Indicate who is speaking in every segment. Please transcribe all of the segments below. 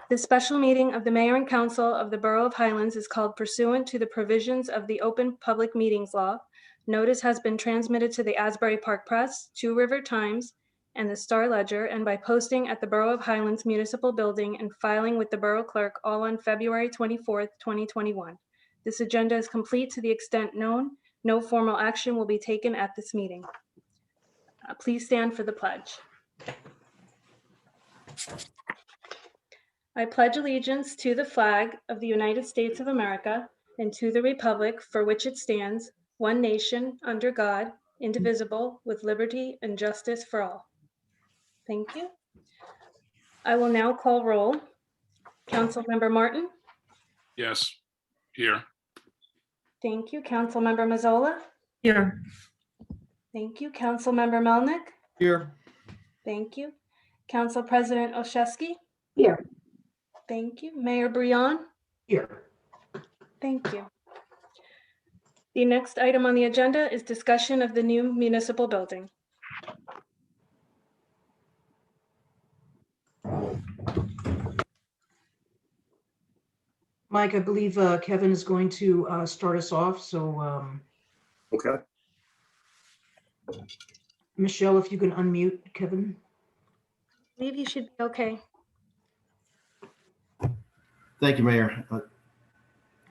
Speaker 1: This special meeting of the Mayor and Council of the Borough of Highlands is called pursuant to the provisions of the Open Public Meetings Law. Notice has been transmitted to the Asbury Park Press, Two River Times, and the Star Ledger, and by posting at the Borough of Highlands Municipal Building and filing with the Borough Clerk all on February 24th, 2021. This agenda is complete to the extent known. No formal action will be taken at this meeting. Please stand for the pledge. I pledge allegiance to the flag of the United States of America and to the republic for which it stands, one nation, under God, indivisible, with liberty and justice for all. Thank you. I will now call roll. Councilmember Martin.
Speaker 2: Yes, here.
Speaker 1: Thank you. Councilmember Mazzola.
Speaker 3: Here.
Speaker 1: Thank you. Councilmember Melnick.
Speaker 3: Here.
Speaker 1: Thank you. Council President Olszewski.
Speaker 3: Here.
Speaker 1: Thank you. Mayor Brion.
Speaker 3: Here.
Speaker 1: Thank you. The next item on the agenda is discussion of the new municipal building.
Speaker 3: Mike, I believe Kevin is going to start us off. So
Speaker 4: Okay.
Speaker 3: Michelle, if you can unmute Kevin.
Speaker 1: I believe you should be okay.
Speaker 5: Thank you, Mayor.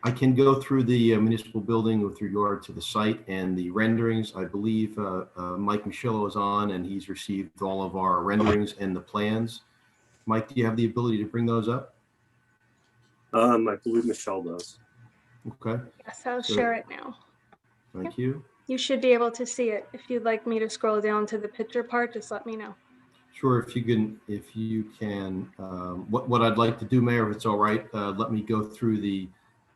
Speaker 5: I can go through the municipal building with regard to the site and the renderings. I believe Mike Michello is on and he's received all of our renderings and the plans. Mike, do you have the ability to bring those up?
Speaker 4: I believe Michelle does.
Speaker 5: Okay,
Speaker 1: Yes, I'll share it now.
Speaker 5: thank you.
Speaker 1: You should be able to see it. If you'd like me to scroll down to the picture part, just let me know.
Speaker 5: Sure, if you can, what I'd like to do, Mayor, if it's all right, let me go through the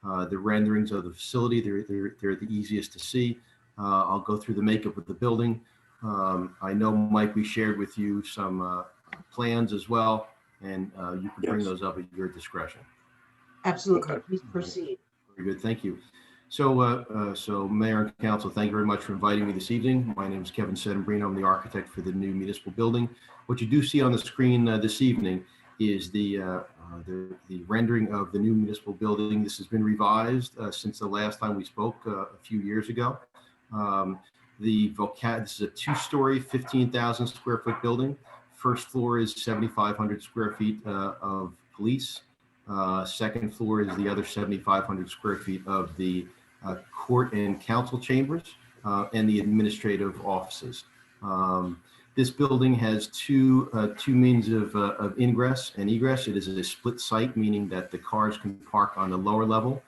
Speaker 5: renderings of the facility. They're the easiest to see. I'll go through the makeup of the building. I know, Mike, we shared with you some plans as well, and you can bring
Speaker 4: Yes.
Speaker 5: those up at your discretion.
Speaker 3: Absolutely.
Speaker 4: Okay.
Speaker 3: Please proceed.
Speaker 5: Very good, thank you. So Mayor and Council, thank you very much for inviting me this evening. My name is Kevin Sedembrino. I'm the architect for the new municipal building. What you do see on the screen this evening is the rendering of the new municipal building. This has been revised since the last time we spoke a few years ago. This is a two-story, 15,000 square foot building. First floor is 7,500 square feet of police. Second floor is the other 7,500 square feet of the court and council chambers and the administrative offices. This building has two means of ingress and egress. It is a split site, meaning that the cars can park on the lower level,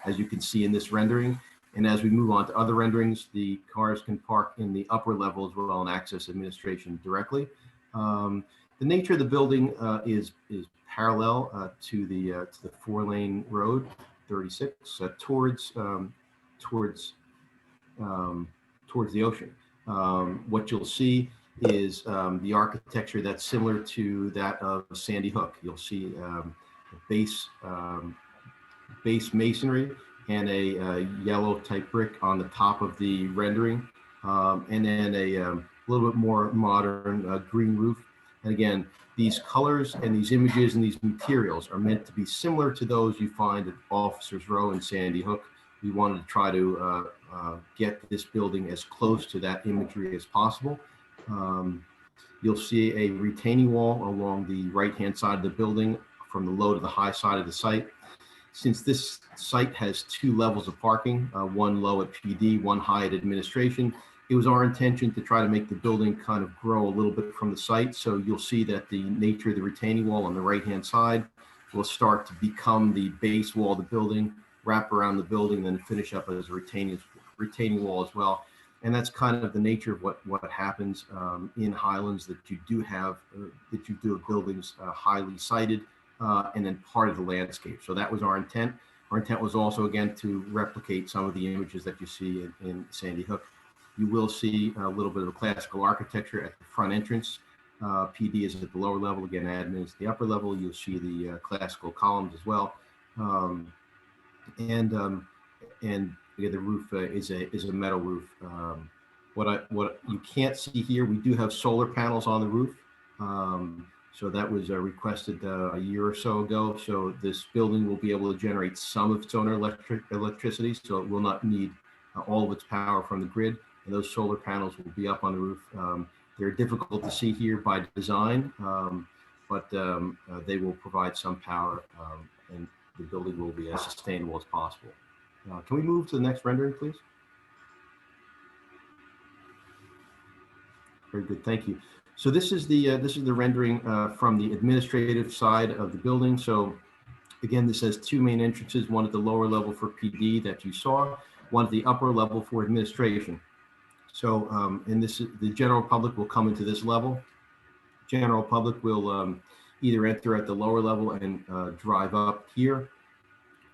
Speaker 5: as you can see in this rendering. And as we move on to other renderings, the cars can park in the upper level as well and access administration directly. The nature of the building is parallel to the 4-lane road 36 towards the ocean. What you'll see is the architecture that's similar to that of Sandy Hook. You'll see base masonry and a yellow type brick on the top of the rendering, and then a little bit more modern green roof. And again, these colors and these images and these materials are meant to be similar to those you find at Officers Row and Sandy Hook. We wanted to try to get this building as close to that imagery as possible. You'll see a retaining wall along the right-hand side of the building from the low to the high side of the site. Since this site has two levels of parking, one low at PD, one high at administration, it was our intention to try to make the building kind of grow a little bit from the site. So you'll see that the nature of the retaining wall on the right-hand side will start to become the base wall of the building, wrap around the building, then finish up as a retaining wall as well. And that's kind of the nature of what happens in Highlands, that you do have buildings highly sited and then part of the landscape. So that was our intent. Our intent was also, again, to replicate some of the images that you see in Sandy Hook. You will see a little bit of classical architecture at the front entrance. PD is at the lower level. Again, admin is the upper level. You'll see the classical columns as well. And again, the roof is a metal roof. What you can't see here, we do have solar panels on the roof. So that was requested a year or so ago. So this building will be able to generate some of its own electricity, so it will not need all of its power from the grid. And those solar panels will be up on the roof. They're difficult to see here by design, but they will provide some power, and the building will be as sustainable as possible. Can we move to the next rendering, please? Very good, thank you. So this is the rendering from the administrative side of the building. So again, this has two main entrances, one at the lower level for PD that you saw, one at the upper level for administration. So and this is, the general public will come into this level. General public will either enter at the lower level and drive up here,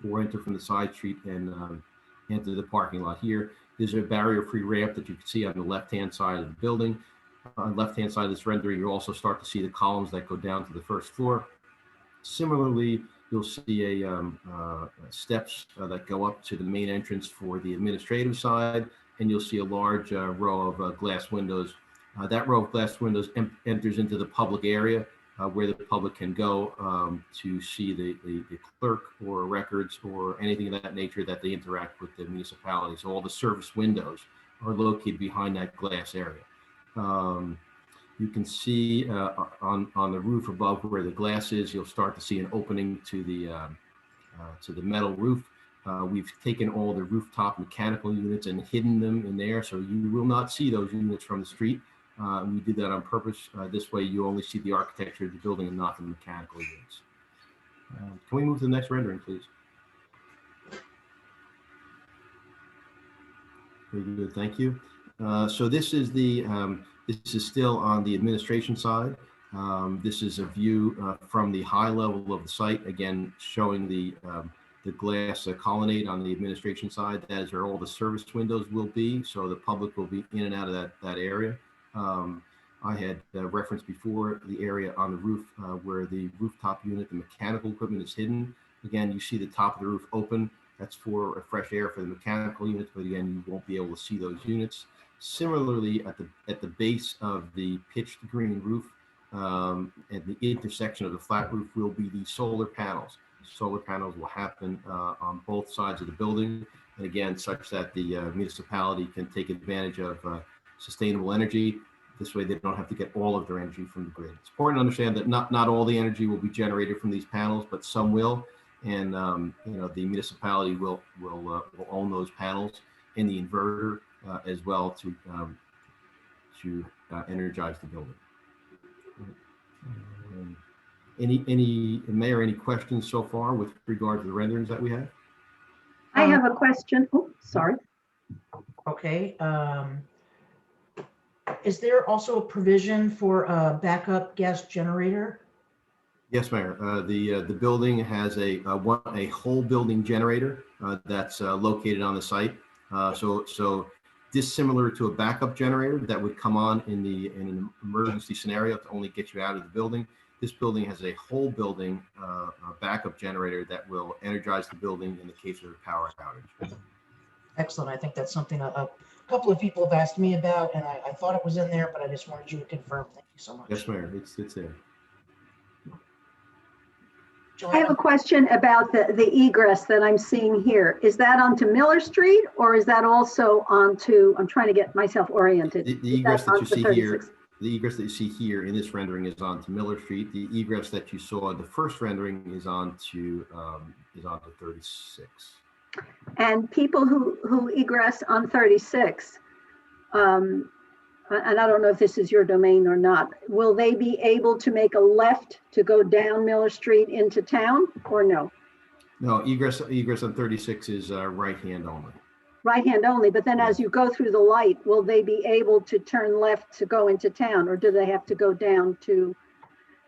Speaker 5: or enter from the side street and enter the parking lot here. There's a barrier-free ramp that you can see on the left-hand side of the building. On the left-hand side of this rendering, you'll also start to see the columns that go down to the first floor. Similarly, you'll see steps that go up to the main entrance for the administrative side, and you'll see a large row of glass windows. That row of glass windows enters into the public area where the public can go to see the clerk or records or anything of that nature that they interact with the municipality. So all the service windows are located behind that glass area. You can see on the roof above where the glass is, you'll start to see an opening to the metal roof. We've taken all the rooftop mechanical units and hidden them in there, so you will not see those units from the street. We did that on purpose. This way you only see the architecture of the building and not the mechanical units. Can we move to the next rendering, please? Very good, thank you. So this is still on the administration side. This is a view from the high level of the site, again showing the glass colonnade on the administration side. That is where all the service windows will be, so the public will be in and out of that area. I had referenced before the area on the roof where the rooftop unit, the mechanical equipment is hidden. Again, you see the top of the roof open. That's for fresh air for the mechanical units, but again, you won't be able to see those units. Similarly, at the base of the pitched green roof, at the intersection of the flat roof will be the solar panels. Solar panels will happen on both sides of the building, and again, such that the municipality can take advantage of sustainable energy. This way they don't have to get all of their energy from the grid. It's important to understand that not all the energy will be generated from these panels, but some will. And the municipality will own those panels and the inverter as well to energize the building. Mayor, any questions so far with regard to the renderings that we have?
Speaker 6: I have a question. Oh, sorry.
Speaker 3: Okay. Is there also a provision for a backup gas generator?
Speaker 5: Yes, Mayor. The building has a whole building generator that's located on the site. So dissimilar to a backup generator that would come on in an emergency scenario to only get you out of the building. This building has a whole building backup generator that will energize the building in the case of a power outage.
Speaker 3: Excellent. I think that's something a couple of people have asked me about, and I thought it was in there, but I just wanted you to confirm. Thank you so much.
Speaker 5: Yes, Mayor. It's there.
Speaker 6: I have a question about the egress that I'm seeing here. Is that onto Miller Street, or is that also onto, I'm trying to get myself oriented.
Speaker 5: The egress that you see
Speaker 6: 36?
Speaker 5: here, the egress that you see here in this rendering is onto Miller Street. The egress that you saw in the first rendering is onto 36.
Speaker 6: And people who egress on 36, and I don't know if this is your domain or not, will they be able to make a left to go down Miller Street into town, or no?
Speaker 5: No, egress on 36 is right hand only.
Speaker 6: Right hand only, but then as you go through the light, will they be able to turn left to go into town, or do they have to go down to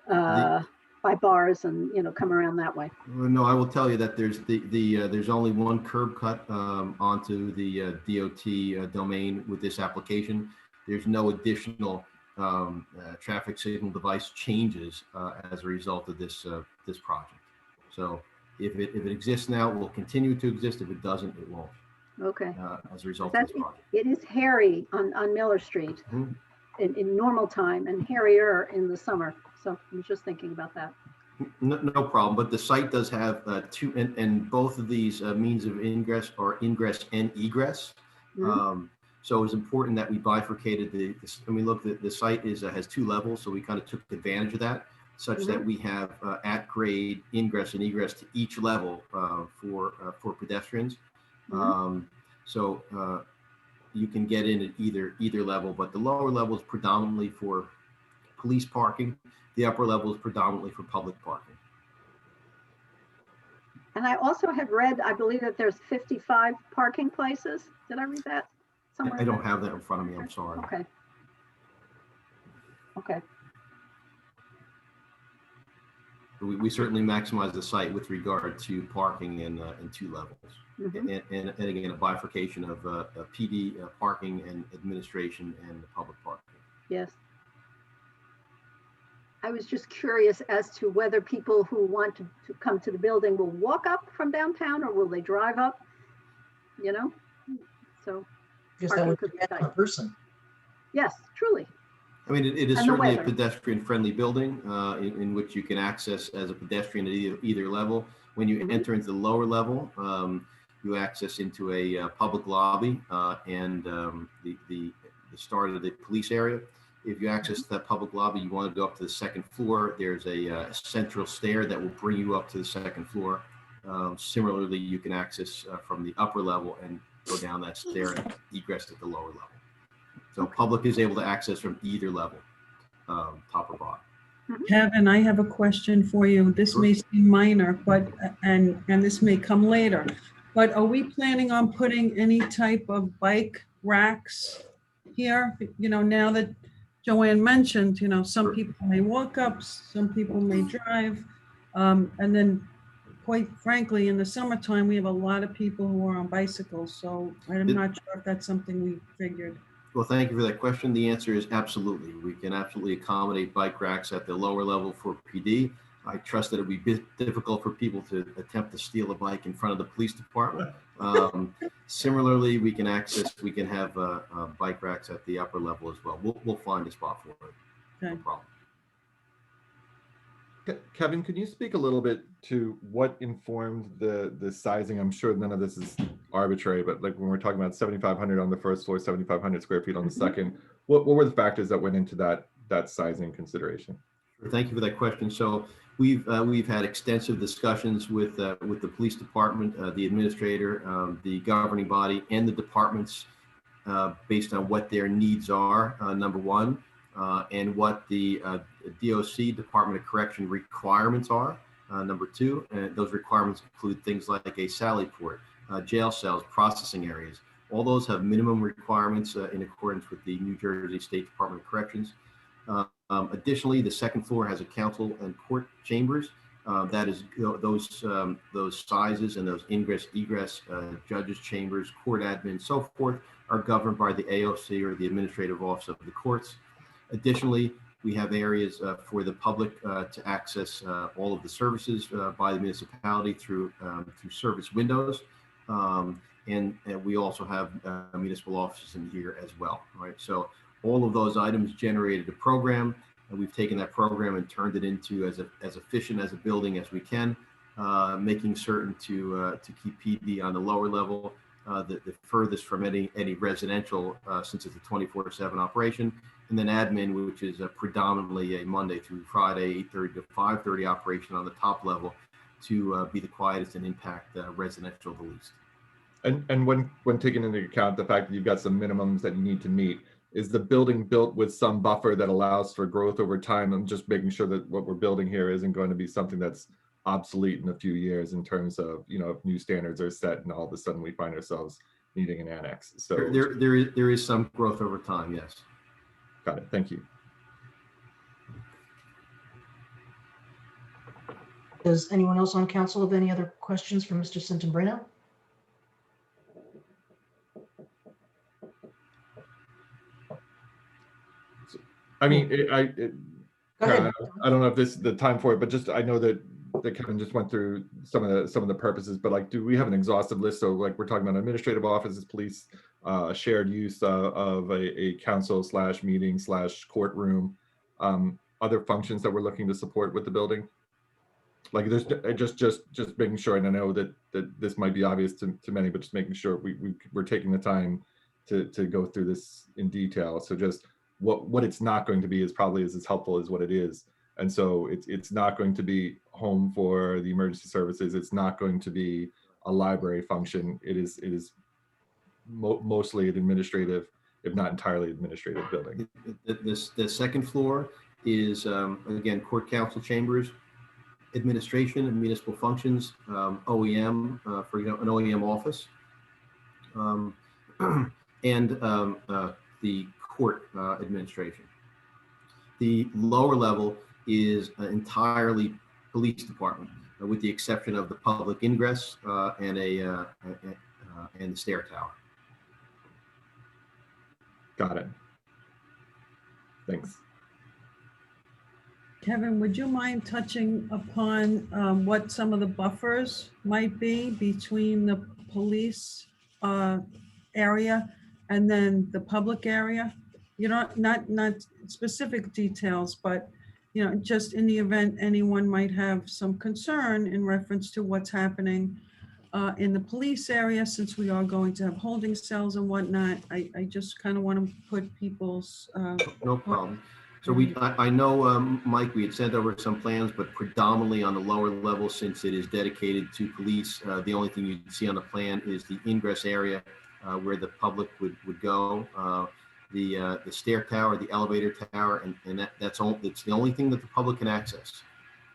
Speaker 6: by bars and come around that way?
Speaker 5: No, I will tell you that there's only one curb cut onto the DOT domain with this application. There's no additional traffic signal device changes as a result of this project. So if it exists now, it will continue to exist. If it doesn't, it won't.
Speaker 6: Okay.
Speaker 5: as a result of
Speaker 6: That,
Speaker 5: this project.
Speaker 6: it is hairy on Miller Street
Speaker 5: Mhm.
Speaker 6: in normal time and hairier in the summer. So I was just thinking about that.
Speaker 5: No problem, but the site does have two, and both of these means of ingress are ingress and egress.
Speaker 6: Mhm.
Speaker 5: So it was important that we bifurcated look, the site has two levels, so we kind of took advantage of that, such that we have at grade ingress and egress to each level for pedestrians. So you can get in at either level, but the lower level is predominantly for police parking. The upper level is predominantly for public parking.
Speaker 6: And I also had read, I believe that there's 55 parking places. Did I read that somewhere?
Speaker 5: I don't have that in front of me, I'm sorry.
Speaker 6: Okay. Okay.
Speaker 5: But we certainly maximize the site with regard to parking in two levels.
Speaker 6: Mhm.
Speaker 5: And again, a bifurcation of PD parking and administration and the public parking.
Speaker 6: Yes. I was just curious as to whether people who want to come to the building will walk up from downtown or will they drive up? You know? So,
Speaker 3: I guess that would
Speaker 6: Parking could be
Speaker 3: depend on
Speaker 6: tight.
Speaker 3: the person.
Speaker 6: yes, truly.
Speaker 5: I mean, it is
Speaker 6: And the
Speaker 5: certainly a
Speaker 6: weather.
Speaker 5: pedestrian-friendly building in which you can access as a pedestrian at either level. When you
Speaker 6: Mhm.
Speaker 5: enter into the lower level, you access into a public lobby and the start of the police area. If you access that public lobby, you want to go up to the second floor. There's a central stair that will bring you up to the second floor. Similarly, you can access from the upper level and go down that stair and egress at the lower level. So public is able to access from either level, top or bottom.
Speaker 7: Kevin, I have a question for you. This
Speaker 5: Sure.
Speaker 7: may seem minor, but, and this may come later, but are we planning on putting any type of bike racks here? You know, now that Joanne mentioned, you know, some
Speaker 5: Sure.
Speaker 7: people may walk up, some people may drive. And then quite frankly, in the summertime, we have a lot of people who are on bicycles. So I'm not sure if that's something we figured.
Speaker 5: Well, thank you for that question. The answer is absolutely. We can absolutely accommodate bike racks at the lower level for PD. I trust that it would be difficult for people to attempt to steal a bike in front of the police department. Similarly, we can have bike racks at the upper level as well. We'll find a spot for it. No
Speaker 7: Okay.
Speaker 5: problem.
Speaker 8: Kevin, could you speak a little bit to what informed the sizing? I'm sure none of this is arbitrary, but like when we're talking about 7,500 on the first floor, 7,500 square feet on the second, what were the factors that went into that sizing consideration?
Speaker 5: Thank you for that question. So we've had extensive discussions with the police department, the administrator, the governing body, and the departments based on what their needs are. Number one. And what the DOC, Department of Correction requirements are. Number two, and those requirements include things like a sally port, jail cells, processing areas. All those have minimum requirements in accordance with the New Jersey State Department of Corrections. Additionally, the second floor has a counsel and court chambers. That is those sizes and those ingress, egress, judges' chambers, court admin, so forth, are governed by the AOC or the Administrative Office of the Courts. Additionally, we have areas for the public to access all of the services by the municipality through service windows. And we also have municipal offices in here as well, right? So all of those items generated a program, and we've taken that program and turned it into as efficient as a building as we can, making certain to keep PD on the lower level, the furthest from any residential, since it's a 24/7 operation. And then admin, which is predominantly a Monday through Friday, 8:30 to 5:30 operation on the top level, to be the quietest and impact residential the least.
Speaker 8: And when taking into account the fact that you've got some minimums that you need to meet, is the building built with some buffer that allows for growth over time? I'm just making sure that what we're building here isn't going to be something that's obsolete in a few years in terms of, you know, if new standards are set and all of a sudden we find ourselves needing an annex. So
Speaker 5: There is some growth over time, yes.
Speaker 8: got it. Thank you.
Speaker 3: Does anyone else on council have any other questions for Mr. Centembrano?
Speaker 8: I mean,
Speaker 3: Go ahead.
Speaker 8: I don't know if this is the time for it, but just I know that that Kevin just went through some of the purposes, but like, do we have an exhaustive list? So like, we're talking about administrative offices, police, shared use of a council / meeting / courtroom, other functions that we're looking to support with the building. Like, there's just making sure, and I know that this might be obvious to many, but just making sure we're taking the time to go through this in detail. So just what it's not going to be is probably as helpful as what it is. And so it's not going to be home for the emergency services. It's not going to be a library function. It is mostly an administrative, if not entirely administrative building.
Speaker 5: The second floor is, again, court council chambers, administration and municipal functions, OEM, for example, an OEM office, and the court administration. The lower level is entirely police department, with the exception of the public ingress and the stair tower.
Speaker 8: Got it. Thanks.
Speaker 7: Kevin, would you mind touching upon what some of the buffers might be between the police area and then the public area? You know, not specific details, but you know, just in the event anyone might have some concern in reference to what's happening in the police area, since we are going to have holding cells and whatnot. I just kind of want to put people's
Speaker 5: No problem. So I know, Mike, we had sent over some plans, but predominantly on the lower level, since it is dedicated to police, the only thing you can see on the plan is the ingress area where the public would go, the stair tower, the elevator tower, and that's the only thing that the public can access.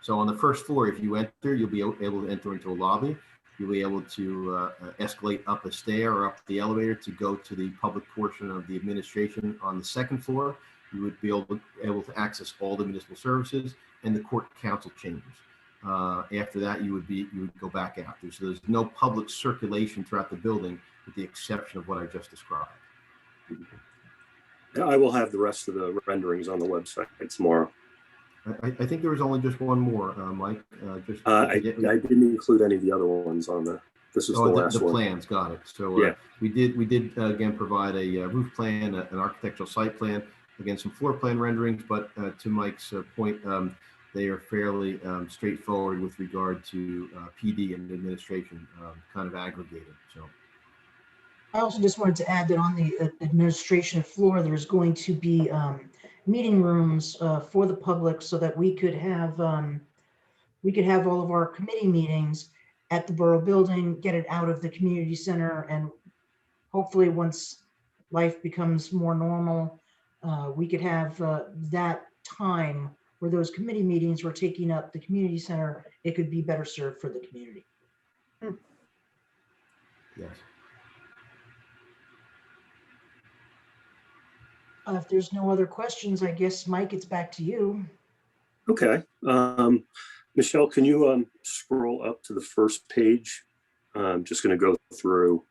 Speaker 5: So on the first floor, if you enter, you'll be able to enter into a lobby. You'll be able to escalate up a stair or up the elevator to go to the public portion of the administration on the second floor. You would be able to access all the municipal services and the court council chambers. After that, you would go back out. So there's no public circulation throughout the building, with the exception of what I just described.
Speaker 4: I will have the rest of the renderings on the website tomorrow.
Speaker 5: I think there was only just one more, Mike.
Speaker 4: I didn't include any of the other ones on the. This is the last one.
Speaker 5: Plans, got it. So
Speaker 4: yeah,
Speaker 5: we did again provide a roof plan, an architectural site plan, again some floor plan renderings, but to Mike's point, they are fairly straightforward with regard to PD and administration, kind of aggregated. So.
Speaker 3: I also just wanted to add that on the administration floor, there's going to be meeting rooms for the public, so that we could have all of our committee meetings at the Borough Building, get it out of the community center, and hopefully once life becomes more normal, we could have that time where those committee meetings were taking up the community center. It could be better served for the community.
Speaker 5: Yes.
Speaker 3: If there's no other questions, I guess, Mike, it's back to you.
Speaker 4: Okay. Michelle, can you scroll up to the first page? I'm just going to go through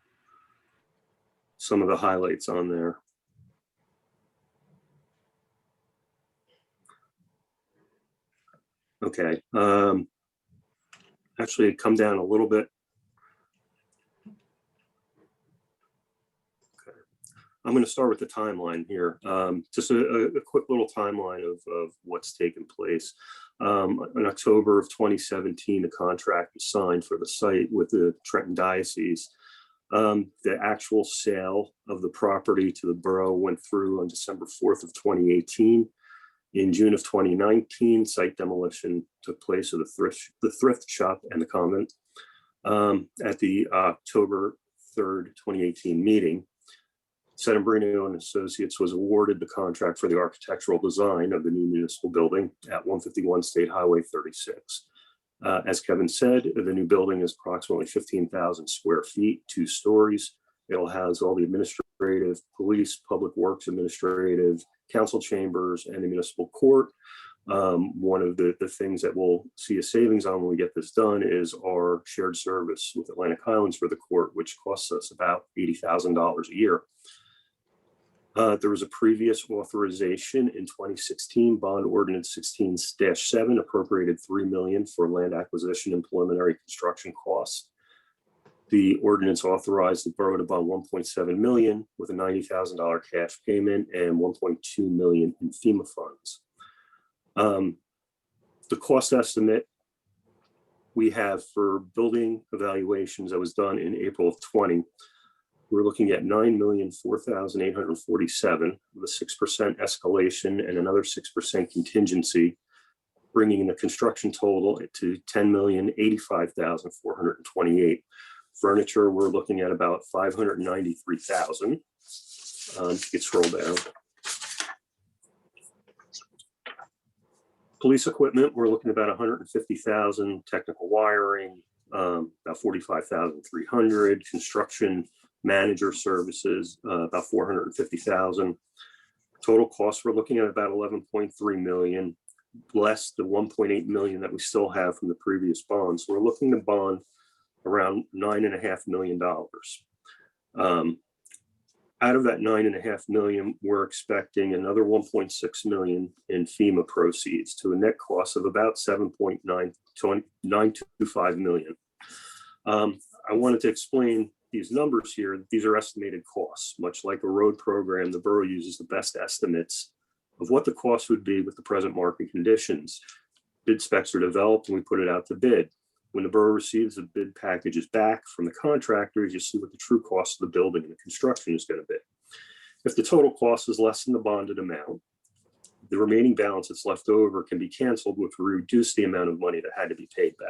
Speaker 4: some of the highlights on there. Okay. Actually, come down a little bit. I'm going to start with the timeline here. Just a quick little timeline of what's taken place. In October of 2017, the contract was signed for the site with the Trenton Diocese. The actual sale of the property to the borough went through on December 4th of 2018. In June of 2019, site demolition took place of the thrift shop and the convent. At the October 3rd, 2018 meeting, Settembrino and Associates was awarded the contract for the architectural design of the new municipal building at 151 State Highway 36. As Kevin said, the new building is approximately 15,000 square feet, 2 stories. It'll house all the administrative, police, public works, administrative, council chambers, and the municipal court. One of the things that we'll see a savings on when we get this done is our shared service with Atlantic Highlands for the court, which costs us about $80,000 a year. There was a previous authorization in 2016, bond ordinance 16-7 appropriated $3 million for land acquisition and preliminary construction costs. The ordinance authorized the borough to bond $1.7 million with a $90,000 cash payment and $1.2 million in FEMA funds. The cost estimate we have for building evaluations that was done in April of 20, we're looking at $9,004,847 with a 6% escalation and another 6% contingency, bringing the construction total to $10,085,428. Furniture, we're looking at about $593,000. You can scroll down. Police equipment, we're looking at about $150,000. Technical wiring, about $45,300. Construction manager services, about $450,000. Total costs, we're looking at about $11.3 million, less the $1.8 million that we still have from the previous bonds. So we're looking to bond around $9.5 million. Out of that $9.5 million, we're expecting another $1.6 million in FEMA proceeds to a net cost of about $7.925 million. I wanted to explain these numbers here. These are estimated costs. Much like a road program, the borough uses the best estimates of what the cost would be with the present market conditions. Bid specs are developed and we put it out to bid. When the borough receives the bid packages back from the contractors, you see what the true cost of the building and the construction is going to be. If the total cost is less than the bonded amount, the remaining balance that's left over can be canceled, which will reduce the amount of money that had to be paid back.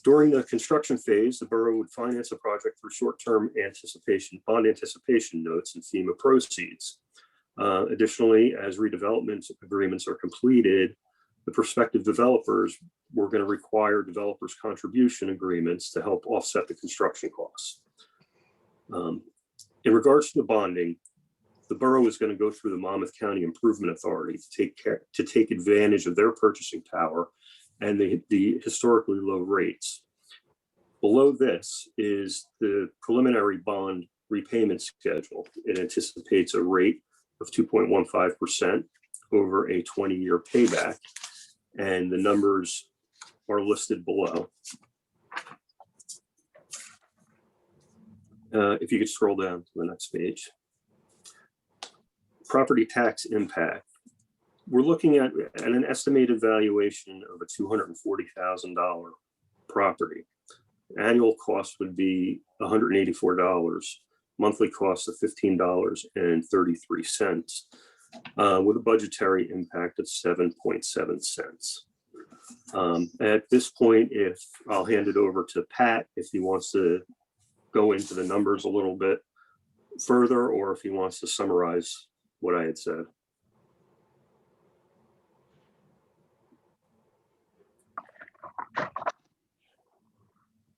Speaker 4: During the construction phase, the borough would finance a project through short-term bond anticipation notes and FEMA proceeds. Additionally, as redevelopment agreements are completed, the prospective developers were going to require developers' contribution agreements to help offset the construction costs. In regards to the bonding, the borough is going to go through the Monmouth County Improvement Authority to take advantage of their purchasing power and the historically low rates. Below this is the preliminary bond repayment schedule. It anticipates a rate of 2.15% over a 20-year payback, and the numbers are listed below. If you could scroll down to the next page. Property tax impact. We're looking at an estimated valuation of a $240,000 property. Annual cost would be $184. Monthly cost of $15.33, with a budgetary impact of 7.7 cents. At this point, I'll hand it over to Pat if he wants to go into the numbers a little bit further, or if he wants to summarize what I had said.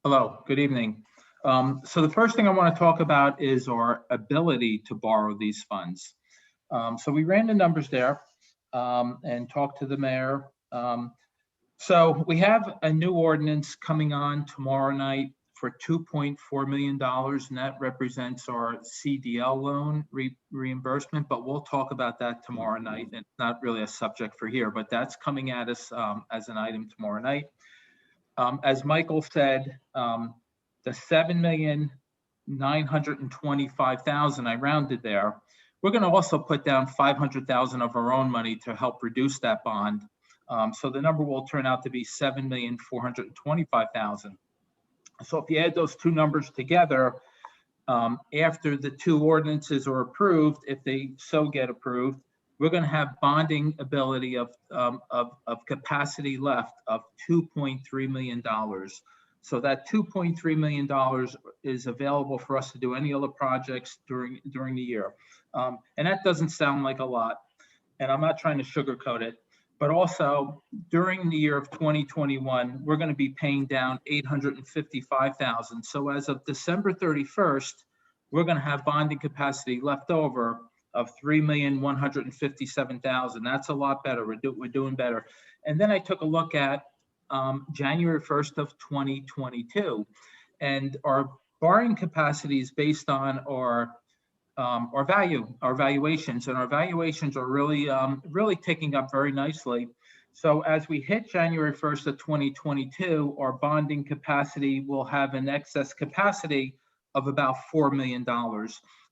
Speaker 9: Hello, good evening. So the first thing I want to talk about is our ability to borrow these funds. So we ran the numbers there and talked to the mayor. So we have a new ordinance coming on tomorrow night for $2.4 million, and that represents our CDL loan reimbursement, but we'll talk about that tomorrow night. It's not really a subject for here, but that's coming at us as an item tomorrow night. As Michael said, the $7,925,000, I rounded there. We're going to also put down $500,000 of our own money to help reduce that bond. So the number will turn out to be $7,425,000. So if you add those two numbers together, after the two ordinances are approved, if they so get approved, we're going to have bonding ability of capacity left of $2.3 million. So that $2.3 million is available for us to do any other projects during the year. And that doesn't sound like a lot, and I'm not trying to sugarcoat it, but also during the year of 2021, we're going to be paying down $855,000. So as of December 31st, we're going to have bonding capacity left over of $3,157,000. That's a lot better. We're doing better. And then I took a look at January 1st of 2022, and our borrowing capacity is based on our valuations, and our valuations are really ticking up very nicely. So as we hit January 1st of 2022, our bonding capacity will have an excess capacity of about $4 million.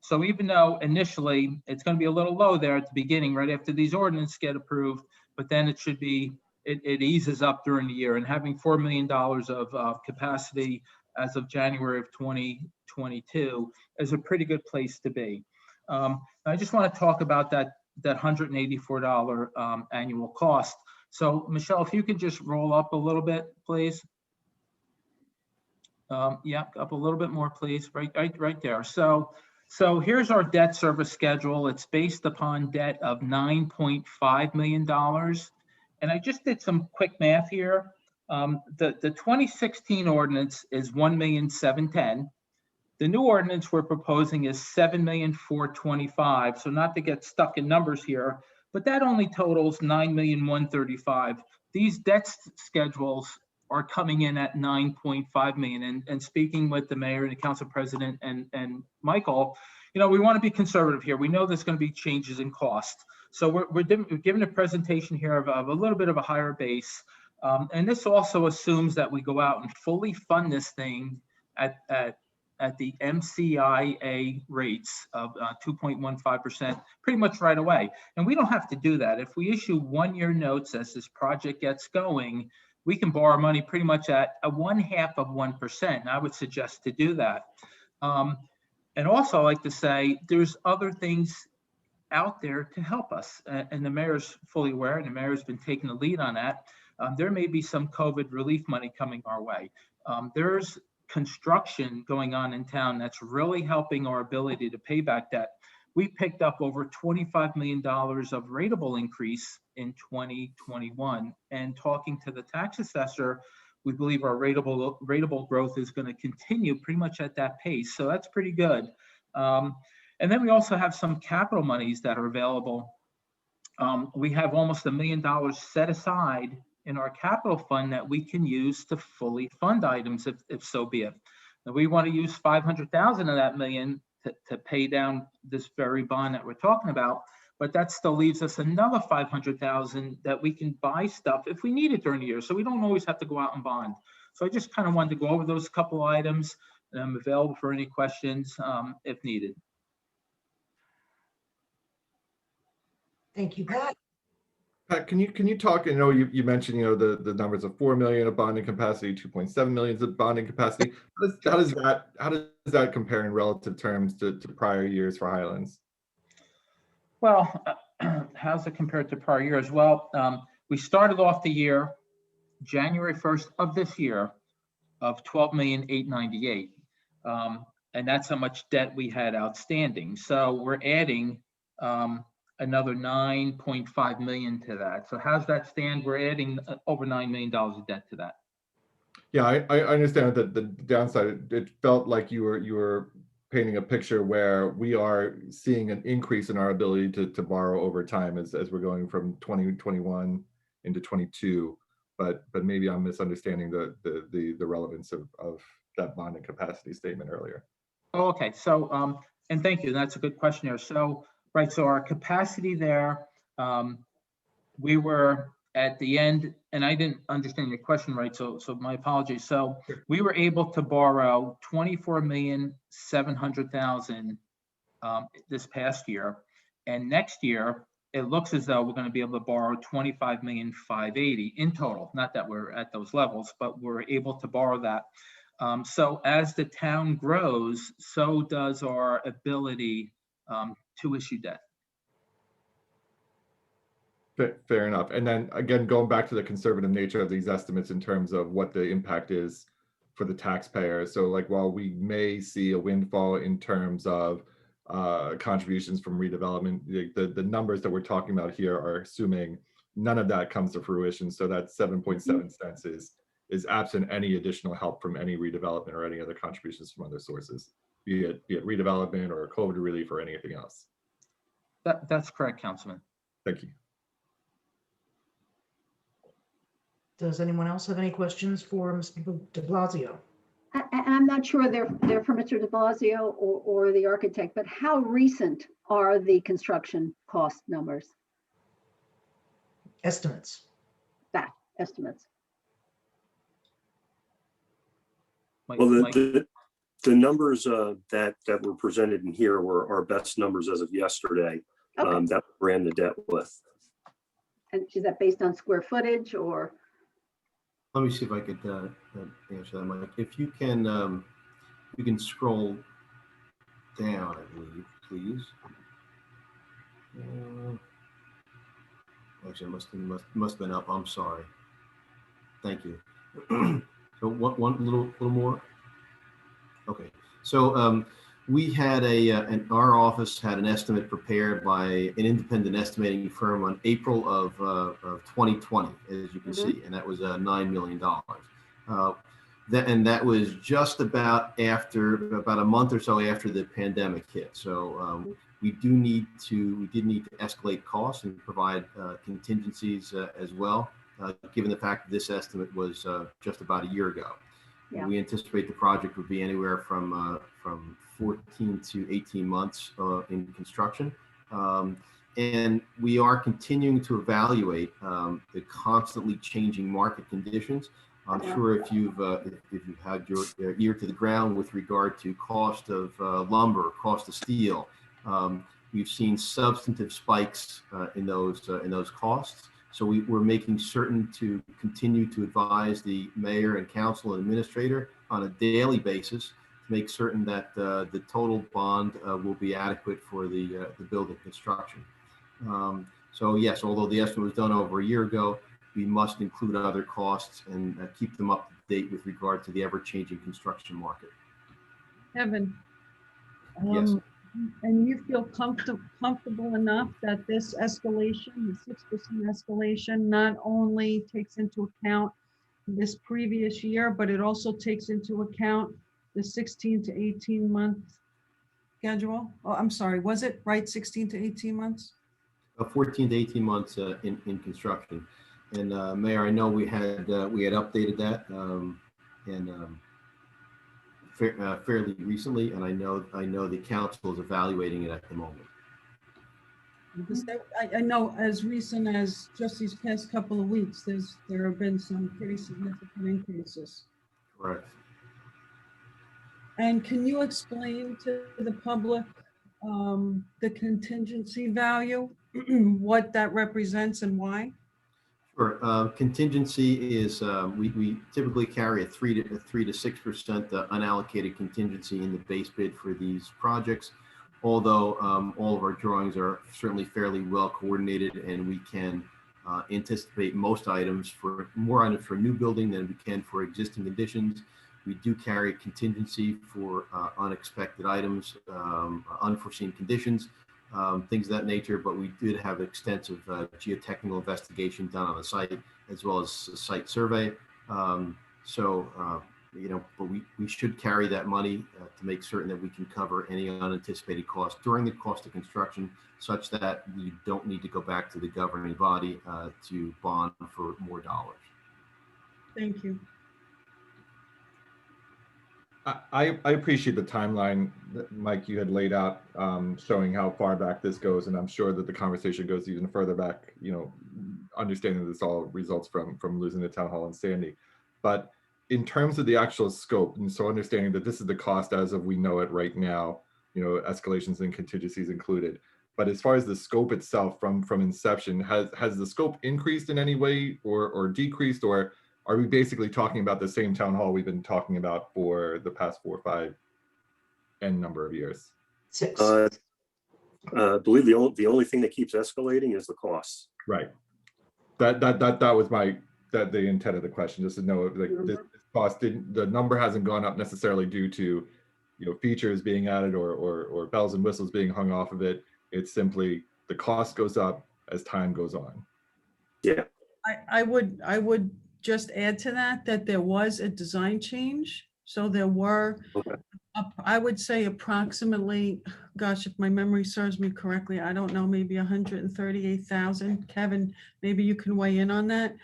Speaker 9: So even though initially it's going to be a little low there at the beginning, right after these ordinances get approved, but then it should be, it eases up during the year, and having $4 million of capacity as of January of 2022 is a pretty good place to be. I just want to talk about that $184 annual cost. So Michelle, if you could just roll up a little bit, please. Yeah, up a little bit more, please. Right there. So here's our debt service schedule. It's based upon debt of $9.5 million. And I just did some quick math here. The 2016 ordinance is $1,710,000. The new ordinance we're proposing is $7,425,000. So not to get stuck in numbers here, but that only totals $9,135,000. These debt schedules are coming in at $9.5 million. And speaking with the mayor and the council president and Michael, you know, we want to be conservative here. We know there's going to be changes in cost. So we're giving a presentation here of a little bit of a higher base. And this also assumes that we go out and fully fund this thing at the MCIA rates of 2.15% pretty much right away. And we don't have to do that. If we issue one-year notes as this project gets going, we can borrow money pretty much at a 1/2 of 1%. And I would suggest to do that. And also I like to say there's other things out there to help us. And the mayor's fully aware, and the mayor's been taking the lead on that. There may be some COVID relief money coming our way. There's construction going on in town that's really helping our ability to pay back debt. We picked up over $25 million of rateable increase in 2021. And talking to the tax assessor, we believe our rateable growth is going to continue pretty much at that pace. So that's pretty good. And then we also have some capital monies that are available. We have almost $1 million set aside in our capital fund that we can use to fully fund items if so be it. Now, we want to use 500,000 of that million to pay down this very bond that we're talking about, but that still leaves us another 500,000 that we can buy stuff if we need it during the year. So we don't always have to go out and bond. So I just kind of wanted to go over those couple items, and I'm available for any questions if needed.
Speaker 3: Thank you, Pat.
Speaker 8: Pat, can you talk, you mentioned, the numbers of 4 million of bonding capacity, 2.7 million of bonding capacity. How does that compare in relative terms to prior years for Highlands?
Speaker 9: Well, how's it compared to prior years? Well, we started off the year, January 1st of this year, of 12,898,000. And that's how much debt we had outstanding. So we're adding another 9.5 million to that. So how's that stand? We're adding over $9 million of debt to that.
Speaker 8: Yeah, I understand that the downside, it felt like you were painting a picture where we are seeing an increase in our ability to borrow over time as we're going from 2021 into 22. But maybe I'm misunderstanding the relevance of that bonding capacity statement earlier.
Speaker 9: Oh, okay. So, and thank you. That's a good question there. So, right. So our capacity there, we were at the end, and I didn't understand your question right. So my apologies. So we were able to borrow 24,700,000 this past year, and next year it looks as though we're going to be able to borrow 25,580,000 in total. Not that we're at those levels, but we're able to borrow that. So as the town grows, so does our ability to issue debt.
Speaker 8: Fair enough. And then again, going back to the conservative nature of these estimates in terms of what the impact is for the taxpayer. So like, while we may see a windfall in terms of contributions from redevelopment, the numbers that we're talking about here are assuming none of that comes to fruition. So that 7.7 cents is absent any additional help from any redevelopment or any other contributions from other sources, be it redevelopment or COVID relief or anything else.
Speaker 9: That's correct, Councilman.
Speaker 8: Thank you.
Speaker 3: Does anyone else have any questions for Mr. de Blasio?
Speaker 6: And I'm not sure they're for Mr. de Blasio or the architect, but how recent are the construction cost numbers,
Speaker 3: Estimates.
Speaker 6: estimates?
Speaker 4: Well,
Speaker 9: Mike,
Speaker 4: the numbers that were presented in here were our best numbers as of yesterday.
Speaker 6: Okay.
Speaker 4: That we ran the debt with.
Speaker 6: And is that based on square footage or?
Speaker 5: Let me see if I could answer that, Mike. If you can scroll down, I believe, please. Actually, it must have been up. I'm sorry. Thank you. So one little more. Okay. So we had our office had an estimate prepared by an independent estimating firm on April of 2020, as you can see, and that was $9 million. That was just about a month or so after the pandemic hit. So we did need to escalate costs and provide contingencies as well, given the fact that this estimate was just about a year ago.
Speaker 6: Yeah.
Speaker 5: We anticipate the project would be anywhere from 14 to 18 months in construction. And we are continuing to evaluate the constantly changing market conditions. I'm sure if you've had your ear to the ground with regard to cost of lumber, cost of steel, we've seen substantive spikes in those costs. So we're making certain to continue to advise the mayor and council and administrator on a daily basis to make certain that the total bond will be adequate for the building construction. So yes, although the estimate was done over a year ago, we must include other costs and keep them up to date with regard to the ever-changing construction market.
Speaker 7: Kevin.
Speaker 5: Yes.
Speaker 7: And you feel comfortable enough that this escalation, the 6% escalation, not only takes into account this previous year, but it also takes into account the 16 to 18 month schedule? Oh, I'm sorry, was it right, 16 to 18 months?
Speaker 5: 14 to 18 months in construction. And Mayor, I know we had updated that fairly recently, and I know the council is evaluating it at the moment.
Speaker 7: Because I know as recent as just these past couple of weeks, there have been some pretty significant increases.
Speaker 5: Correct.
Speaker 7: And can you explain to the public the contingency value, what that represents and why?
Speaker 5: Sure. Contingency is we typically carry a 3 to 6% unallocated contingency in the base bid for these projects. Although all of our drawings are certainly fairly well coordinated, and we can anticipate most items for new building than we can for existing additions. We do carry contingency for unexpected items, unforeseen conditions, things of that nature, but we did have extensive geotechnical investigation done on the site, as well as a site survey. But we should carry that money to make certain that we can cover any unanticipated costs during the cost of construction, such that we don't need to go back to the governing body to bond for more dollars.
Speaker 7: Thank you.
Speaker 8: I appreciate the timeline that Mike, you had laid out, showing how far back this goes, and I'm sure that the conversation goes even further back, understanding that this all results from losing the town hall in Sandy. But in terms of the actual scope, and so understanding that this is the cost as of we know it right now, escalations and contingencies included. But as far as the scope itself from inception, has the scope increased in any way or decreased, or are we basically talking about the same town hall we've been talking about for the past 4 or 5 n number of years?
Speaker 3: 6.
Speaker 4: I believe the only thing that keeps escalating is the costs.
Speaker 8: Right. That was the intent of the question, just to know this cost the number hasn't gone up necessarily due to features being added or bells and whistles being hung off of it. It's simply the cost goes up as time goes on.
Speaker 4: Yeah.
Speaker 7: I would just add to that there was a design change. So there were, I would say approximately, gosh, if my memory serves me correctly, I don't know, maybe 138,000. Kevin, maybe you can weigh in on that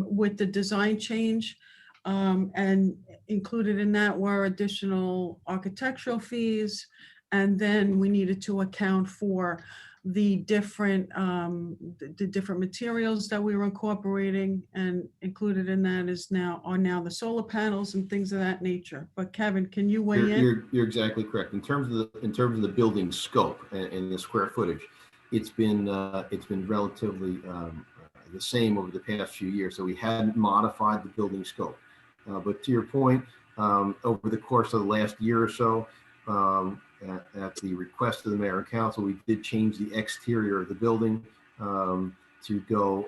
Speaker 7: with the design change. And included in that were additional architectural fees. And then we needed to account for the different materials that we were incorporating, and included in that are now the solar panels and things of that nature. But Kevin, can you weigh in?
Speaker 5: You're exactly correct. In terms of the building scope and the square footage, it's been relatively the same over the past few years. So we hadn't modified the building scope. But to your point, over the course of the last year or so, at the request of the mayor and council, we did change the exterior of the building to go,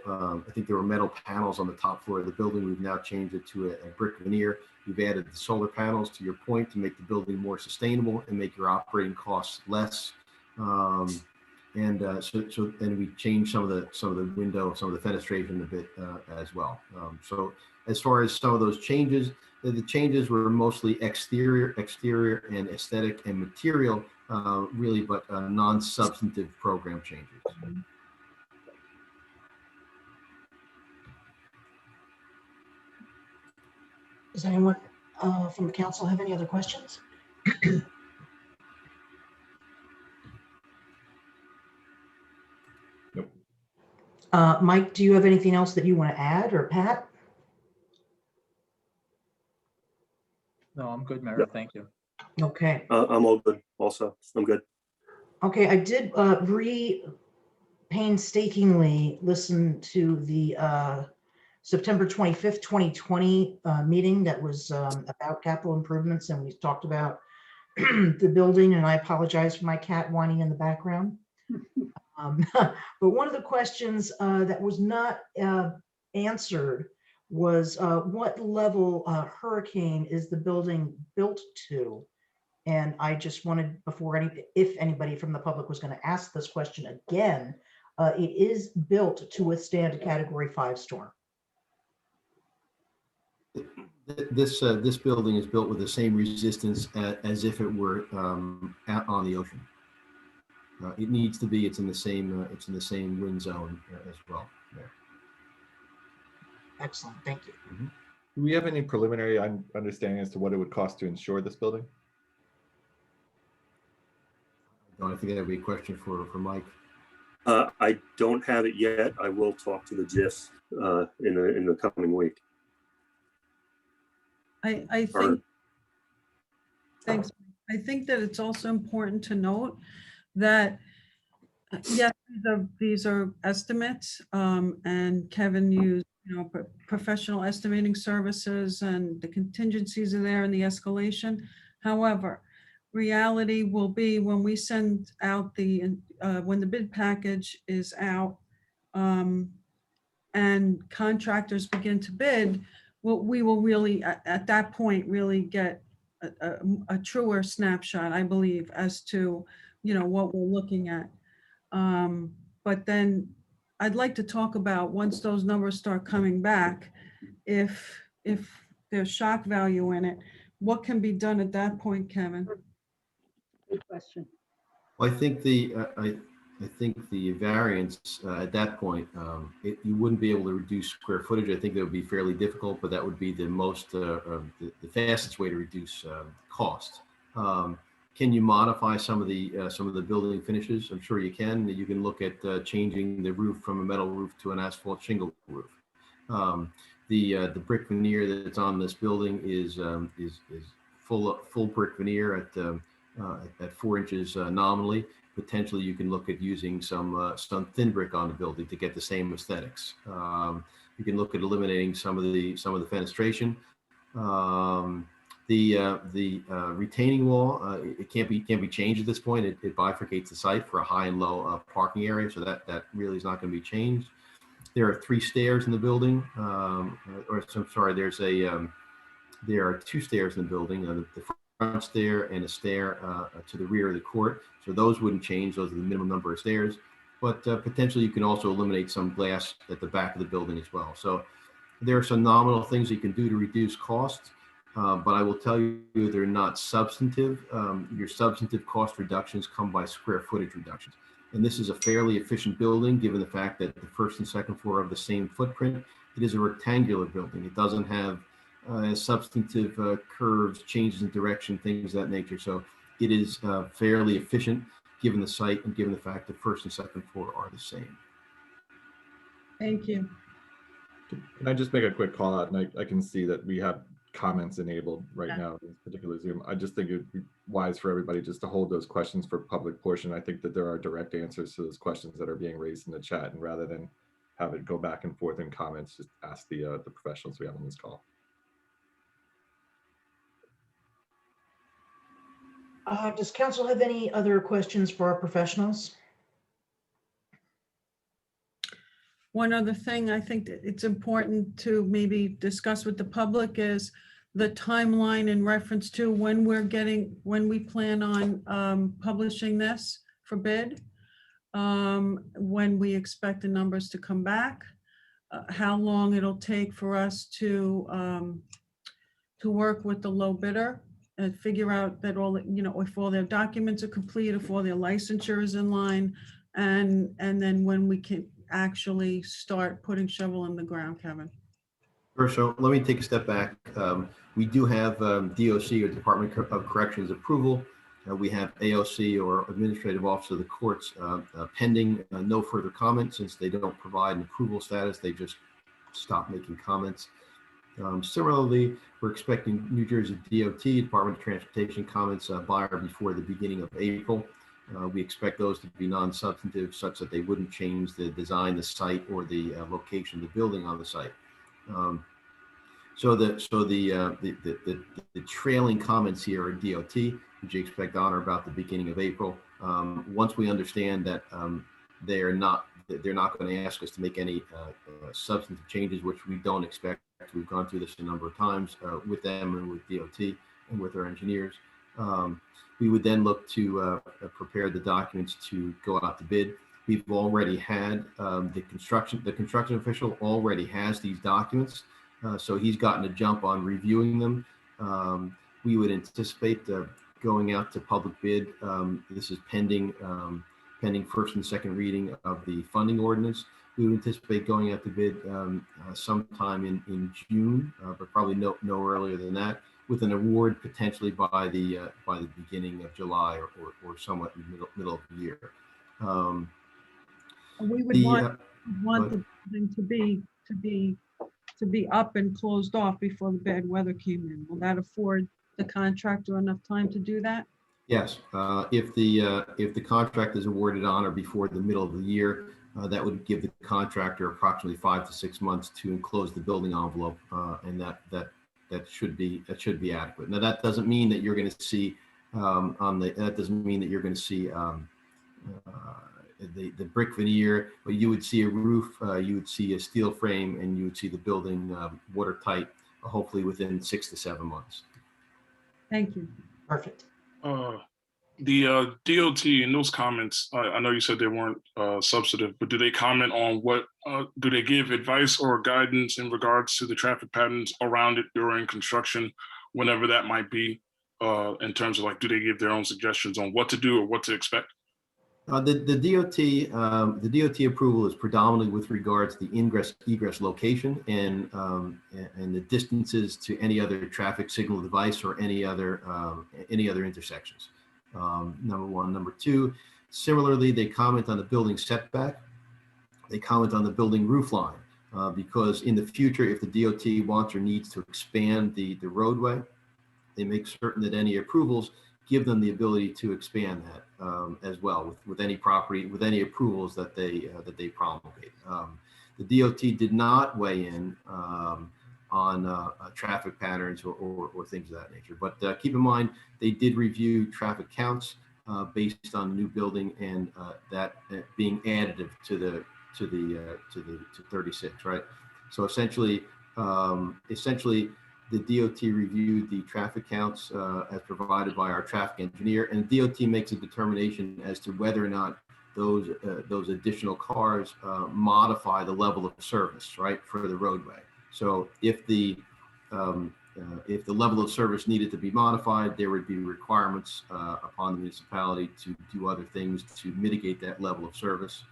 Speaker 5: I think there were metal panels on the top floor of the building. We've now changed it to a brick veneer. We've added the solar panels, to your point, to make the building more sustainable and make your operating costs less. And we changed some of the window, some of the fenestration a bit as well. So as far as some of those changes, the changes were mostly exterior and aesthetic and material, really, but non-substantive program changes.
Speaker 3: Does anyone from the council have any other questions?
Speaker 8: Nope.
Speaker 3: Mike, do you have anything else that you want to add, or Pat?
Speaker 9: No, I'm good, Mayor. Thank you.
Speaker 3: Okay.
Speaker 4: I'm all good also. I'm good.
Speaker 3: Okay, I did painstakingly listen to the September 25th, 2020 meeting that was about capital improvements, and we talked about the building, and I apologize for my cat whining in the background. But one of the questions that was not answered was what level hurricane is the building built to? And I just wanted, if anybody from the public was going to ask this question again, it is built to withstand a Category 5 storm.
Speaker 5: This building is built with the same resistance as if it were out on the ocean. It needs to be. It's in the same wind zone as well. Yeah.
Speaker 3: Excellent, thank you.
Speaker 5: Mm-hmm.
Speaker 8: Do we have any preliminary understanding as to what it would cost to insure this building?
Speaker 5: I think that would be a question for Mike.
Speaker 4: I don't have it yet. I will talk to the GIF in the coming week.
Speaker 7: I think, thanks. I think that it's also important to note that, yes, these are estimates, and Kevin used, professional estimating services, and the contingencies are there and the escalation. However, reality will be when we send out when the bid package is out, and contractors begin to bid, we will really, at that point, really get a truer snapshot, I believe, as to, what we're looking at. But then I'd like to talk about, once those numbers start coming back, if there's shock value in it, what can be done at that point, Kevin?
Speaker 6: Good question.
Speaker 5: Well, I think the variance at that point, you wouldn't be able to reduce square footage. I think that would be fairly difficult, but that would be the fastest way to reduce cost. Can you modify some of the building finishes? I'm sure you can. You can look at changing the roof from a metal roof to an asphalt shingle roof. The brick veneer that's on this building is full brick veneer at 4 inches nominally. Potentially, you can look at using some thin brick on the building to get the same aesthetics. You can look at eliminating some of the fenestration. The retaining wall, it can't be changed at this point. It bifurcates the site for a high and low parking area, so that really is not going to be changed. There are 3 stairs in the building, there are 2 stairs in the building. The front stair and a stair to the rear of the court. So those wouldn't change. Those are the minimum number of stairs. But potentially you can also eliminate some glass at the back of the building as well. So there are some nominal things you can do to reduce costs. But I will tell you, they're not substantive. Your substantive cost reductions come by square footage reductions. And this is a fairly efficient building, given the fact that the first and second floor have the same footprint. It is a rectangular building. It doesn't have substantive curves, changes in direction, things of that nature. So it is fairly efficient given the site and given the fact that first and second floor are the same.
Speaker 7: Thank you.
Speaker 8: Can I just make a quick call out? And I can see that we have comments enabled right now in this particular Zoom. I just think it'd be wise for everybody just to hold those questions for public portion. I think that there are direct answers to those questions that are being raised in the chat, and rather than have it go back and forth in comments, just ask the professionals we have on this call.
Speaker 3: Does council have any other questions for our professionals?
Speaker 7: One other thing I think that it's important to maybe discuss with the public is the timeline in reference to when we plan on publishing this for bid, when we expect the numbers to come back, how long it'll take for us to work with the low bidder and figure out that if all their documents are complete, if all their licensure is in line, and then when we can actually start putting shovel in the ground, Kevin.
Speaker 5: Sure. So let me take a step back. We do have DOC, or Department of Corrections, approval. We have AOC, or Administrative Office of the Courts, pending no further comment. Since they don't provide an approval status, they just stop making comments. Similarly, we're expecting New Jersey DOT, Department of Transportation, comments by or before the beginning of April. We expect those to be non-substantive, such that they wouldn't change the design, the site, or the location of the building on the site. So the trailing comments here are DOT, which you expect on or about the beginning of April. Once we understand that they're not going to ask us to make any substantive changes, which we don't expect. We've gone through this a number of times with them and with DOT and with our engineers. We would then look to prepare the documents to go out to bid. We've already had the construction official already has these documents, so he's gotten a jump on reviewing them. We would anticipate going out to public bid. This is pending first and second reading of the funding ordinance. We would anticipate going out to bid sometime in June, but probably no earlier than that, with an award potentially by the beginning of July or somewhat in the middle of the year.
Speaker 7: We would want the building to be up and closed off before the bad weather came in. Will that afford the contractor enough time to do that?
Speaker 5: Yes, if the contract is awarded on or before the middle of the year, that would give the contractor approximately 5 to 6 months to enclose the building envelope, and that should be adequate. Now, that doesn't mean that you're going to see the brick veneer, but you would see a roof, you would see a steel frame, and you would see the building watertight, hopefully within 6 to 7 months.
Speaker 7: Thank you.
Speaker 3: Perfect.
Speaker 2: The DOT in those comments, I know you said they weren't substantive, but do they comment on what, do they give advice or guidance in regards to the traffic patterns around it during construction, whenever that might be, in terms of like, do they give their own suggestions on what to do or what to expect?
Speaker 5: The DOT approval is predominantly with regards to the egress location and the distances to any other traffic signal device or any other intersections. Number one. Number two, similarly, they comment on the building setback. They comment on the building roof line, because in the future, if the DOT wants or needs to expand the roadway, they make certain that any approvals give them the ability to expand that as well with any property, with any approvals that they promulgate. The DOT did not weigh in on traffic patterns or things of that nature. But keep in mind, they did review traffic counts based on the new building, and that being additive to 36, right? So essentially, the DOT reviewed the traffic counts as provided by our traffic engineer, and DOT makes a determination as to whether or not those additional cars modify the level of service, right, for the roadway. So if the level of service needed to be modified, there would be requirements upon the municipality to do other things to mitigate that level of service.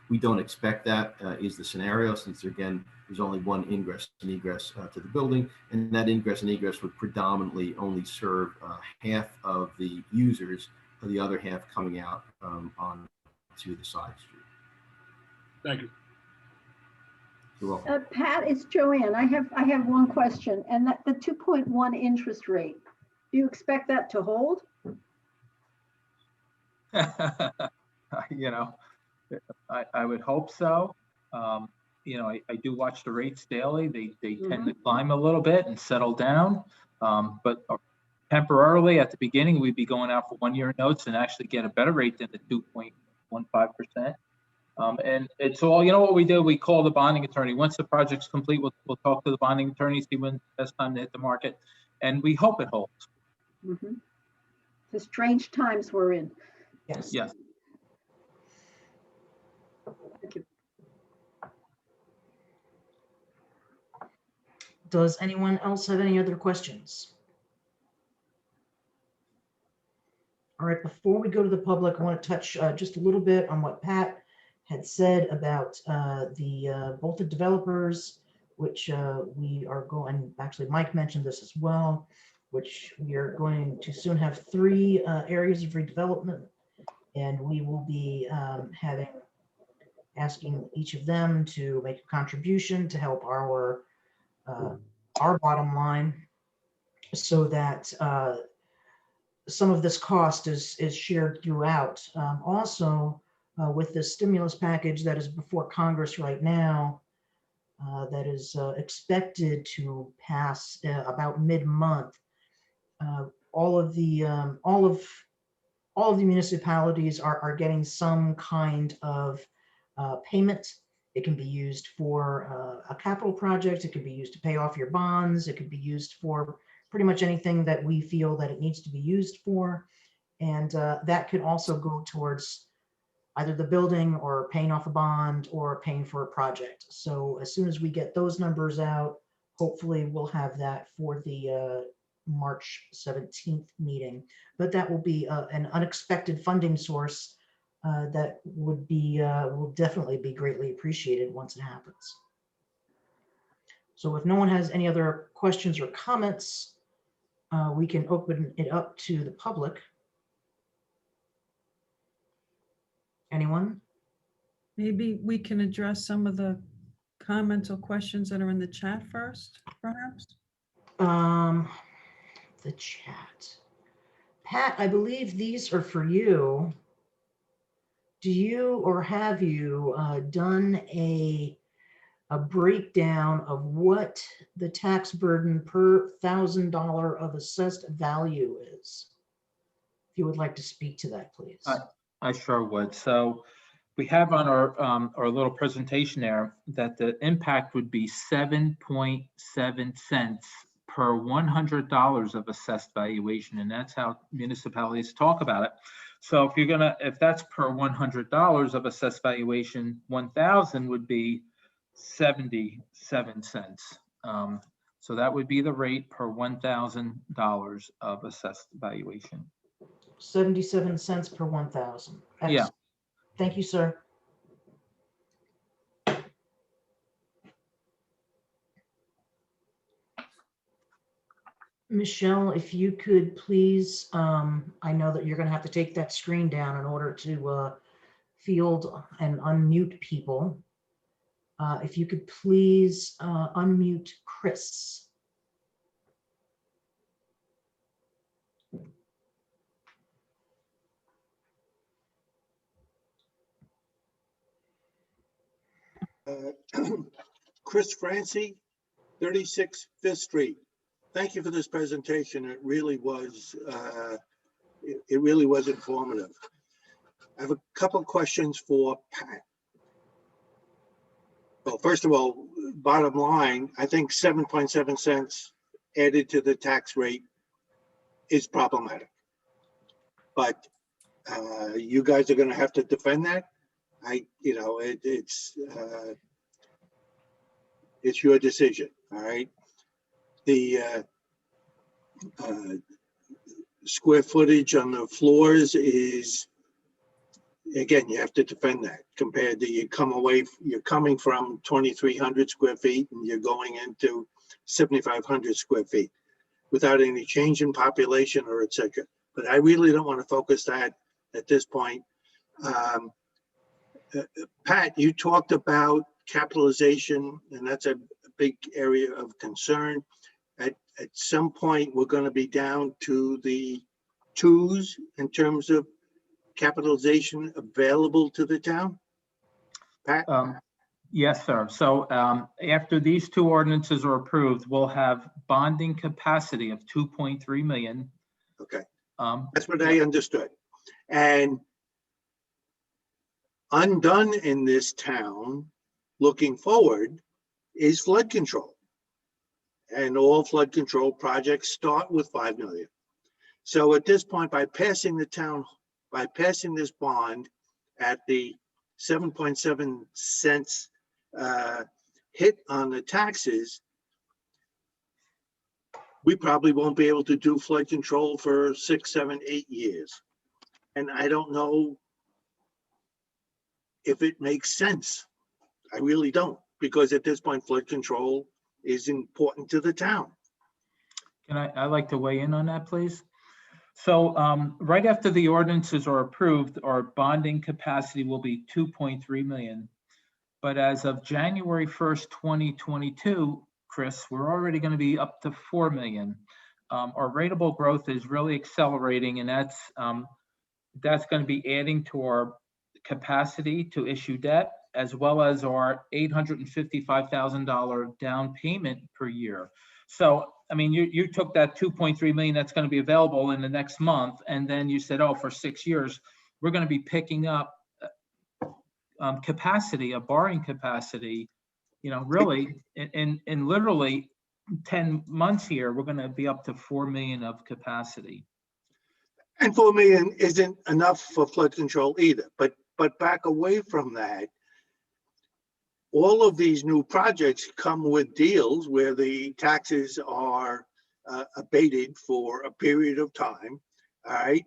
Speaker 5: We don't expect that is the scenario, since again, there's only one ingress and egress to the building, and that ingress and egress would predominantly only serve half of the users, the other half coming out on to the side street.
Speaker 2: Thank you.
Speaker 5: You're welcome.
Speaker 6: Pat, it's Joanne. I have one question, and that the 2.1 interest rate, do you expect that to hold?
Speaker 9: You know, I would hope so. You know, I do watch the rates daily. They tend to climb a little bit and settle down. But temporarily at the beginning, we'd be going out for 1-year notes and actually get a better rate than the 2.15%. And it's all, you know what we do? We call the bonding attorney. Once the project's complete, we'll talk to the bonding attorney, see when the best time to hit the market. And we hope it holds.
Speaker 6: The strange times we're in.
Speaker 3: Yes.
Speaker 9: Yes.
Speaker 6: Thank you.
Speaker 3: Does anyone else have any other questions? All right, before we go to the public, I want to touch just a little bit on what Pat had said about both the developers, which we are going, actually Mike mentioned this as well, which we are going to soon have 3 areas of redevelopment, and we will be asking each of them to make a contribution to help our bottom line, so that some of this cost is shared throughout. Also, with the stimulus package that is before Congress right now, that is expected to pass about mid-month, all of the municipalities are getting some kind of payment. It can be used for a capital project. It could be used to pay off your bonds. It could be used for pretty much anything that we feel that it needs to be used for. And that could also go towards either the building or paying off a bond or paying for a project. So as soon as we get those numbers out, hopefully we'll have that for the March 17th meeting. But that will be an unexpected funding source that will definitely be greatly appreciated once it happens. So if no one has any other questions or comments, we can open it up to the public. Anyone?
Speaker 7: Maybe we can address some of the comments or questions that are in the chat first, perhaps?
Speaker 3: The chat. Pat, I believe these are for you. Do you or have you done a breakdown of what the tax burden per $1,000 of assessed value is? If you would like to speak to that, please.
Speaker 9: I sure would. So we have on our little presentation there that the impact would be 7.7 cents per $100 of assessed valuation, and that's how municipalities talk about it. So if that's per $100 of assessed valuation, 1,000 would be 77 cents. So that would be the rate per $1,000 of assessed valuation.
Speaker 3: 77 cents per 1,000.
Speaker 9: Yeah.
Speaker 3: Thank you, sir. Michelle, if you could please, I know that you're going to have to take that screen down in order to field and unmute people. If you could please unmute Chris.
Speaker 10: Chris Francie, 36 5th Street. Thank you for this presentation. It really was informative. I have a couple of questions for Pat. Well, first of all, bottom line, I think 7.7 cents added to the tax rate is problematic. But you guys are going to have to defend that. It's your decision. All right. The square footage on the floors is again, you have to defend that compared to you're coming from 2,300 square feet and you're going into 7,500 square feet without any change in population or et cetera. But I really don't want to focus that at this point. Pat, you talked about capitalization, and that's a big area of concern. At some point, we're going to be down to the twos in terms of capitalization available to the town? Pat?
Speaker 9: Yes, sir. So after these two ordinances are approved, we'll have bonding capacity of 2.3 million.
Speaker 10: Okay, that's what I understood. And undone in this town, looking forward, is flood control. And all flood control projects start with 5 million. So at this point, by passing this bond at the 7.7 cents hit on the taxes, we probably won't be able to do flood control for 6, 7, 8 years. And I don't know if it makes sense. I really don't, because at this point, flood control is important to the town.
Speaker 9: Can I'd like to weigh in on that, please? So right after the ordinances are approved, our bonding capacity will be 2.3 million. But as of January 1st, 2022, Chris, we're already going to be up to 4 million. Our rateable growth is really accelerating, and that's going to be adding to our capacity to issue debt, as well as our $855,000 down payment per year. So, I mean, you took that 2.3 million that's going to be available in the next month, and then you said, oh, for 6 years, we're going to be picking up capacity, a borrowing capacity, really, in literally 10 months here, we're going to be up to 4 million of capacity.
Speaker 10: And 4 million isn't enough for flood control either, but back away from that, all of these new projects come with deals where the taxes are abated for a period of time. All right,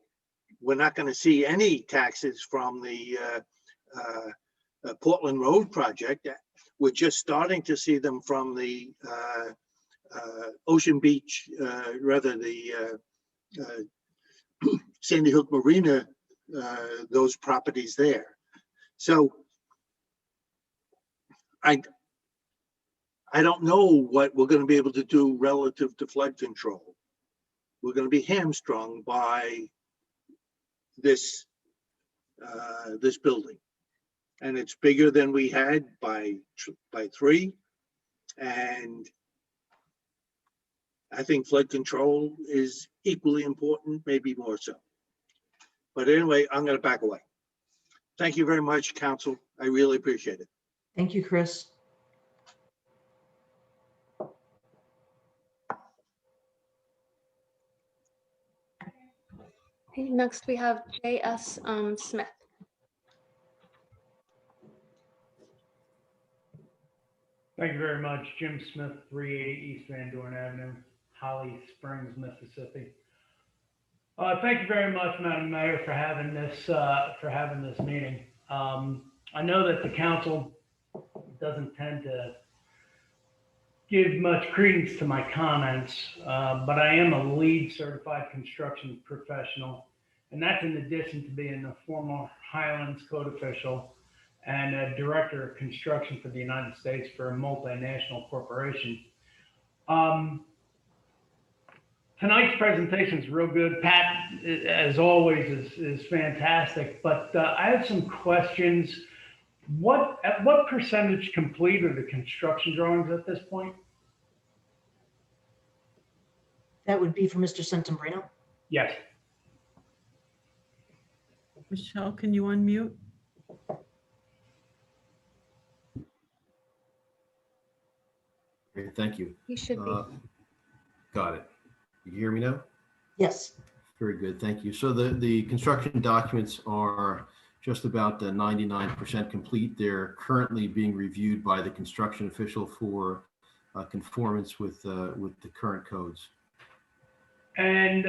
Speaker 10: we're not going to see any taxes from the Portland Road project. We're just starting to see them from the Ocean Beach, the Sandy Hook Marina, those properties there. So I don't know what we're going to be able to do relative to flood control. We're going to be hamstrung by this building, and it's bigger than we had by 3. And I think flood control is equally important, maybe more so. But anyway, I'm going to back away. Thank you very much, Council. I really appreciate it.
Speaker 3: Thank you, Chris.
Speaker 1: Okay, next we have J.S. Smith.
Speaker 11: Thank you very much. Jim Smith, 380 East Van Dorn Avenue, Holly Springs, Mississippi. Thank you very much, Madam Mayor, for having this meeting. I know that the council doesn't tend to give much credence to my comments, but I am a LEED certified construction professional, and that's in addition to being a former Highlands code official and a director of construction for the United States for a multinational corporation. Tonight's presentation is real good. Pat, as always, is fantastic, but I have some questions. At what percentage complete are the construction drawings at this point?
Speaker 3: That would be for Mr. Santambrino.
Speaker 11: Yes.
Speaker 7: Michelle, can you unmute?
Speaker 5: Great, thank you.
Speaker 1: You should be.
Speaker 5: Got it. You hear me now?
Speaker 3: Yes.
Speaker 5: Very good, thank you. So the construction documents are just about 99% complete. They're currently being reviewed by the construction official for conformance with the current codes.
Speaker 11: And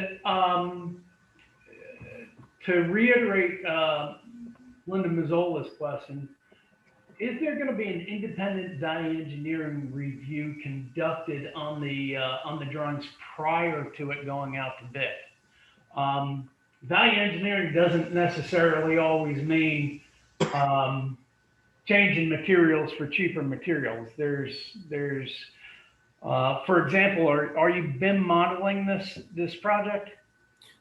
Speaker 11: to reiterate Linda Mazzola's question. Is there going to be an independent value engineering review conducted on the drawings prior to it going out to bid? Value engineering doesn't necessarily always mean changing materials for cheaper materials. For example, are you BIM modeling this project?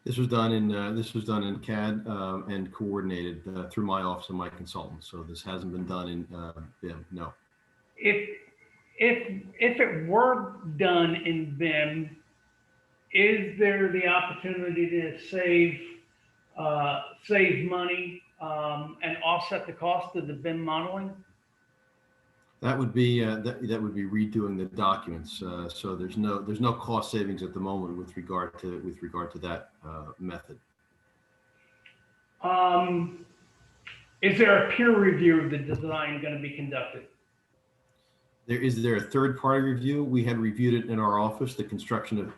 Speaker 5: This was done in CAD and coordinated through my office and my consultants. So this hasn't been done in BIM. No.
Speaker 11: If it were done in BIM, is there the opportunity to save money and offset the cost of the BIM modeling?
Speaker 5: That would be that would be redoing the documents. So there's no cost savings at the moment with regard to that method.
Speaker 11: Is there a peer review of the design going to be conducted?
Speaker 5: Is there a third-party review? We had reviewed it in our office. The construction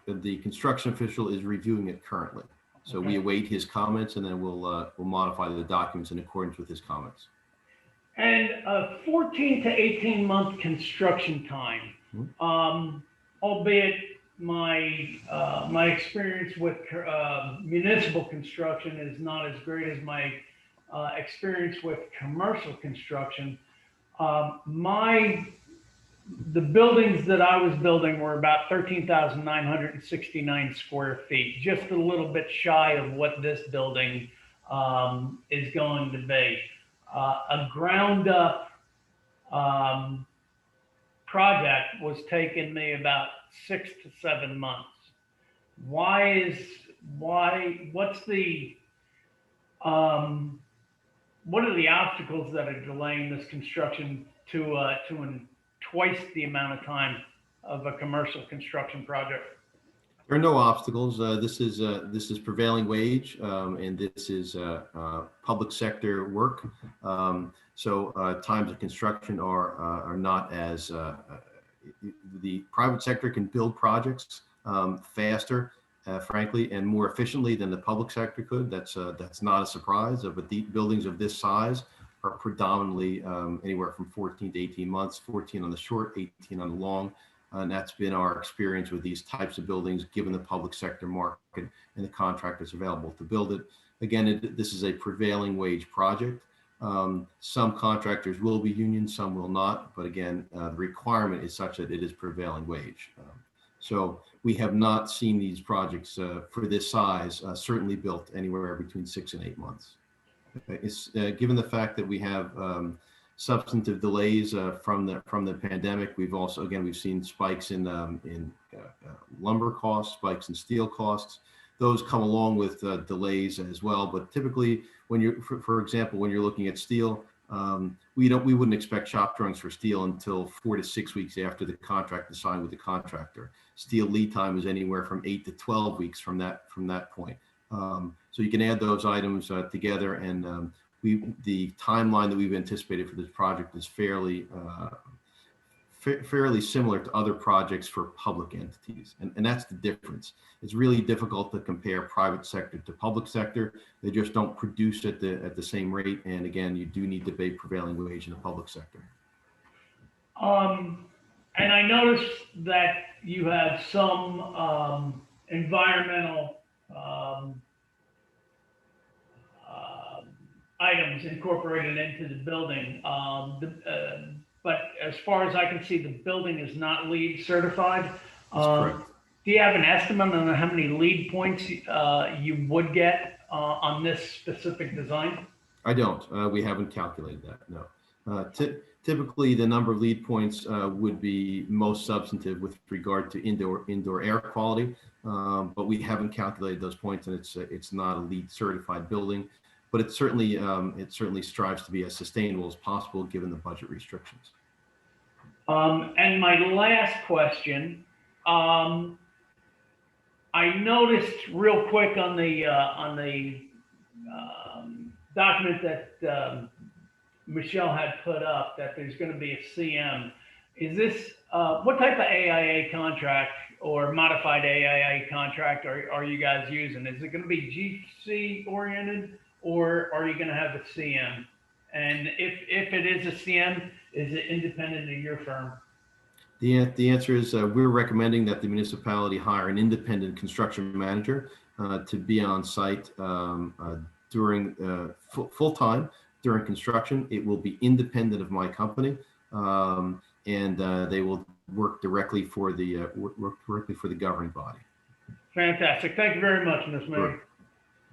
Speaker 5: official is reviewing it currently. So we await his comments, and then we'll modify the documents in accordance with his comments.
Speaker 11: And a 14 to 18 month construction time, albeit my experience with municipal construction is not as great as my experience with commercial construction. The buildings that I was building were about 13,969 square feet, just a little bit shy of what this building is going to be. A ground up project was taking me about 6 to 7 months. What are the obstacles that are delaying this construction to twice the amount of time of a commercial construction project?
Speaker 5: There are no obstacles. This is prevailing wage, and this is public sector work. So times of construction are not as the private sector can build projects faster, frankly, and more efficiently than the public sector could. That's not a surprise. But the buildings of this size are predominantly anywhere from 14 to 18 months, 14 on the short, 18 on the long. And that's been our experience with these types of buildings, given the public sector market and the contractors available to build it. Again, this is a prevailing wage project. Some contractors will be union, some will not. But again, the requirement is such that it is prevailing wage. So we have not seen these projects for this size certainly built anywhere between 6 and 8 months. It's given the fact that we have substantive delays from the pandemic. We've seen spikes in lumber costs, spikes in steel costs. Those come along with delays as well. But typically, when you're, for example, when you're looking at steel, we wouldn't expect shop drawings for steel until 4 to 6 weeks after the contract is signed with the contractor. Steel lead time is anywhere from 8 to 12 weeks from that point. So you can add those items together, and the timeline that we've anticipated for this project is fairly similar to other projects for public entities. And that's the difference. It's really difficult to compare private sector to public sector. They just don't produce at the same rate. And again, you do need to pay prevailing wage in the public sector.
Speaker 11: And I noticed that you have some environmental items incorporated into the building. But as far as I can see, the building is not LEED certified.
Speaker 5: Correct.
Speaker 11: Do you have an estimate on how many LEED points you would get on this specific design?
Speaker 5: I don't. We haven't calculated that, no. Typically, the number of LEED points would be most substantive with regard to indoor air quality, but we haven't calculated those points, and it's not a LEED certified building. But it certainly strives to be as sustainable as possible given the budget restrictions.
Speaker 11: And my last question, I noticed real quick on the document that Michelle had put up that there's going to be a CM. Is this what type of AIA contract or modified AIA contract are you guys using? Is it going to be GC oriented? Or are you going to have a CM? And if it is a CM, is it independent of your firm?
Speaker 5: The answer is we're recommending that the municipality hire an independent construction manager to be on site during full time during construction. It will be independent of my company, and they will work directly for the governing body.
Speaker 11: Fantastic. Thank you very much, Ms. Mayor.
Speaker 5: Sure.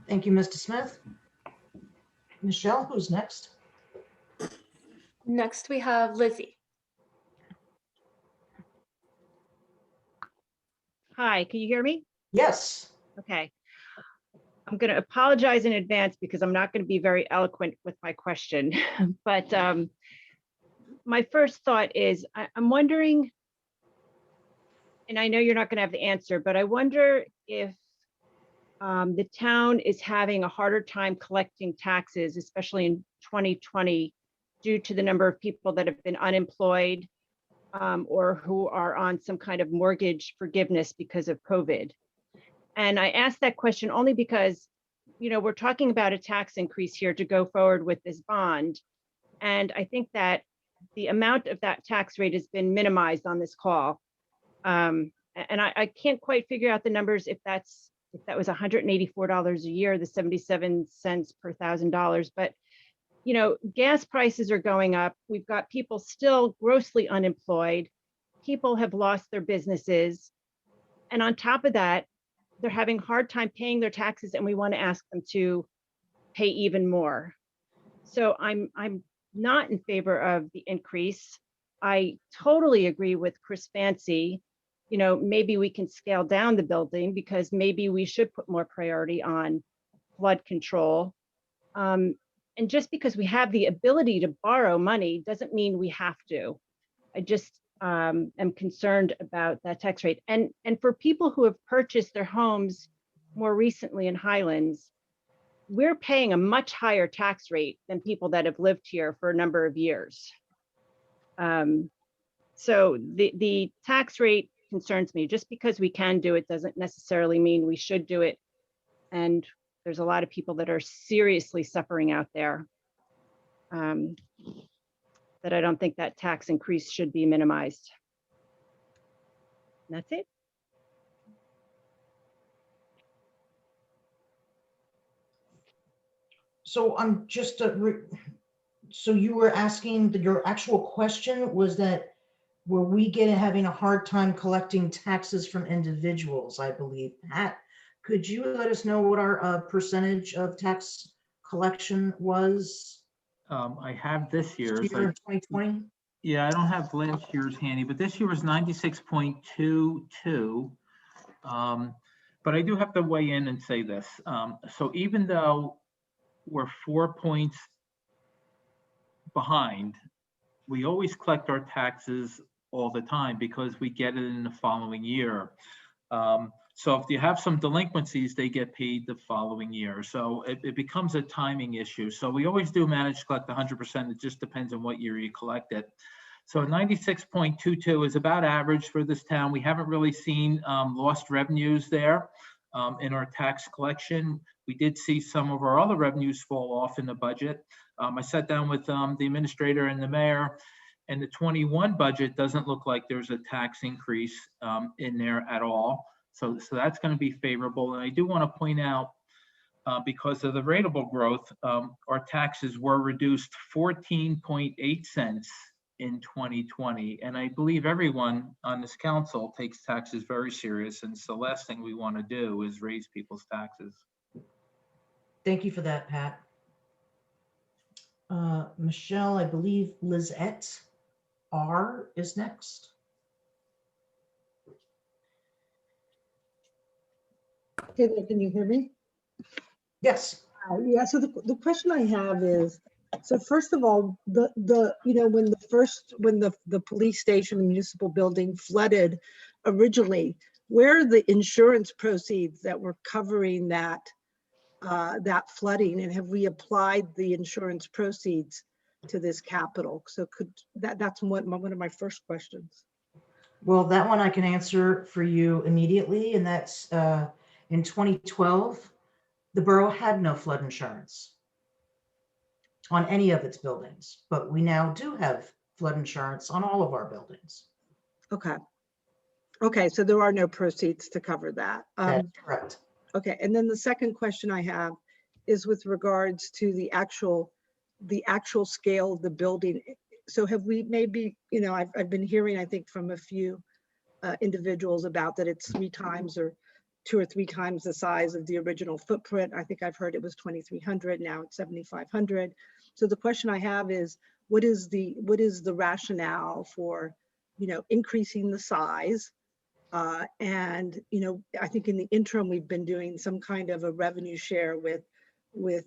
Speaker 3: Thank you, Mr. Smith. Michelle, who's next?
Speaker 1: Next, we have Lizzie.
Speaker 12: Hi, can you hear me?
Speaker 3: Yes.
Speaker 12: Okay. I'm going to apologize in advance because I'm not going to be very eloquent with my question. But my first thought is I'm wondering, and I know you're not going to have the answer, but I wonder if the town is having a harder time collecting taxes, especially in 2020, due to the number of people that have been unemployed or who are on some kind of mortgage forgiveness because of COVID. And I asked that question only because, you know, we're talking about a tax increase here to go forward with this bond. And I think that the amount of that tax rate has been minimized on this call. And I can't quite figure out the numbers if that was $184 a year, the 77 cents per $1,000. But, you know, gas prices are going up. We've got people still grossly unemployed. People have lost their businesses. And on top of that, they're having a hard time paying their taxes, and we want to ask them to pay even more. So I'm not in favor of the increase. I totally agree with Chris Fancy. You know, maybe we can scale down the building because maybe we should put more priority on flood control. And just because we have the ability to borrow money doesn't mean we have to. I just am concerned about that tax rate. And for people who have purchased their homes more recently in Highlands, we're paying a much higher tax rate than people that have lived here for a number of years. So the tax rate concerns me. Just because we can do it doesn't necessarily mean we should do it. And there's a lot of people that are seriously suffering out there. That I don't think that tax increase should be minimized. And that's it.
Speaker 3: So I'm just, so you were asking that your actual question was that were we having a hard time collecting taxes from individuals, I believe. Pat, could you let us know what our percentage of tax collection was?
Speaker 9: I have this year's.
Speaker 3: Year 2020?
Speaker 9: Yeah, I don't have last year's handy, but this year was 96.22. But I do have to weigh in and say this. So even though we're 4 points behind, we always collect our taxes all the time because we get it in the following year. So if you have some delinquencies, they get paid the following year. So it becomes a timing issue. So we always do manage to collect 100%. It just depends on what year you collect it. So 96.22 is about average for this town. We haven't really seen lost revenues there in our tax collection. We did see some of our other revenues fall off in the budget. I sat down with the administrator and the mayor, and the 21 budget doesn't look like there's a tax increase in there at all. So that's going to be favorable. And I do want to point out, because of the rateable growth, our taxes were reduced 14.8 cents in 2020. And I believe everyone on this council takes taxes very serious. And so the last thing we want to do is raise people's taxes.
Speaker 3: Thank you for that, Pat. Michelle, I believe Lizette R is next.
Speaker 13: Okay, there, can you hear me?
Speaker 3: Yes.
Speaker 13: Yeah, so the question I have is, so first of all, the you know, when the police station, the municipal building flooded originally, where are the insurance proceeds that were covering that that flooding, and have we applied the insurance proceeds to this capital? So that's one of my first questions.
Speaker 3: Well, that one I can answer for you immediately, and that's in 2012, the borough had no flood insurance. on any of its buildings, but we now do have flood insurance on all of our buildings.
Speaker 13: Okay. Okay, so there are no proceeds to cover that.
Speaker 3: That's correct.
Speaker 13: Okay, and then the second question I have is with regards to the actual scale of the building. So have we maybe, you know, I've been hearing, I think, from a few individuals about that it's 3 times or 2 or 3 times the size of the original footprint. I think I've heard it was 2,300, now it's 7,500. So the question I have is, what is the rationale for, you know, increasing the size? And, you know, I think in the interim, we've been doing some kind of a revenue share with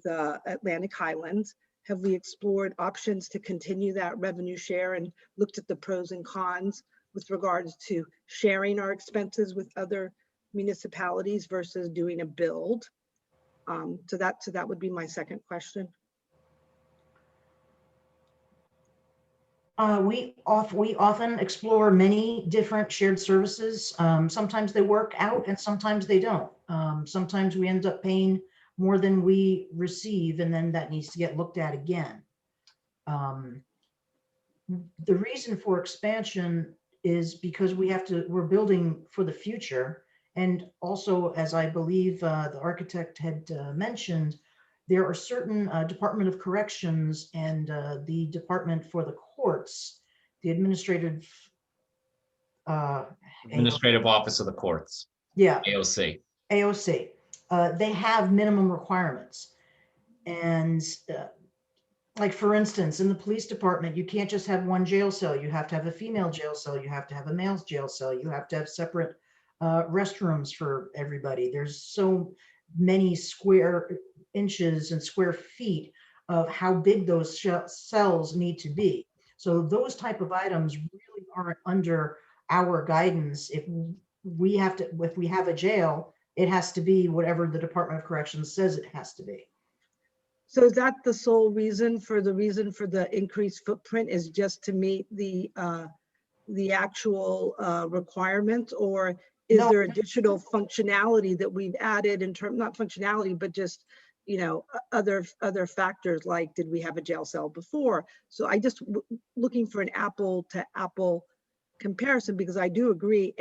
Speaker 13: Atlantic Highlands. Have we explored options to continue that revenue share and looked at the pros and cons with regards to sharing our expenses with other municipalities versus doing a build? So that would be my second question.
Speaker 3: We often explore many different shared services. Sometimes they work out and sometimes they don't. Sometimes we end up paying more than we receive, and then that needs to get looked at again. The reason for expansion is because we're building for the future. And also, as I believe the architect had mentioned, there are certain Department of Corrections and the Department for the Courts, the Administrative
Speaker 14: Office of the Courts.
Speaker 3: Yeah.
Speaker 14: AOC.
Speaker 3: AOC. They have minimum requirements. And like, for instance, in the police department, you can't just have one jail cell. You have to have a female jail cell. You have to have a male jail cell. You have to have separate restrooms for everybody. There's so many square inches and square feet of how big those cells need to be. So those type of items really aren't under our guidance. If we have a jail, it has to be whatever the Department of Corrections says it has to be.
Speaker 13: So is that the sole reason for the increased footprint, is just to meet the actual requirement, or is there additional functionality that we've added in terms, not functionality, but just, you know, other factors, like, did we have a jail cell before? So I just looking for an apple to apple comparison, because I do agree,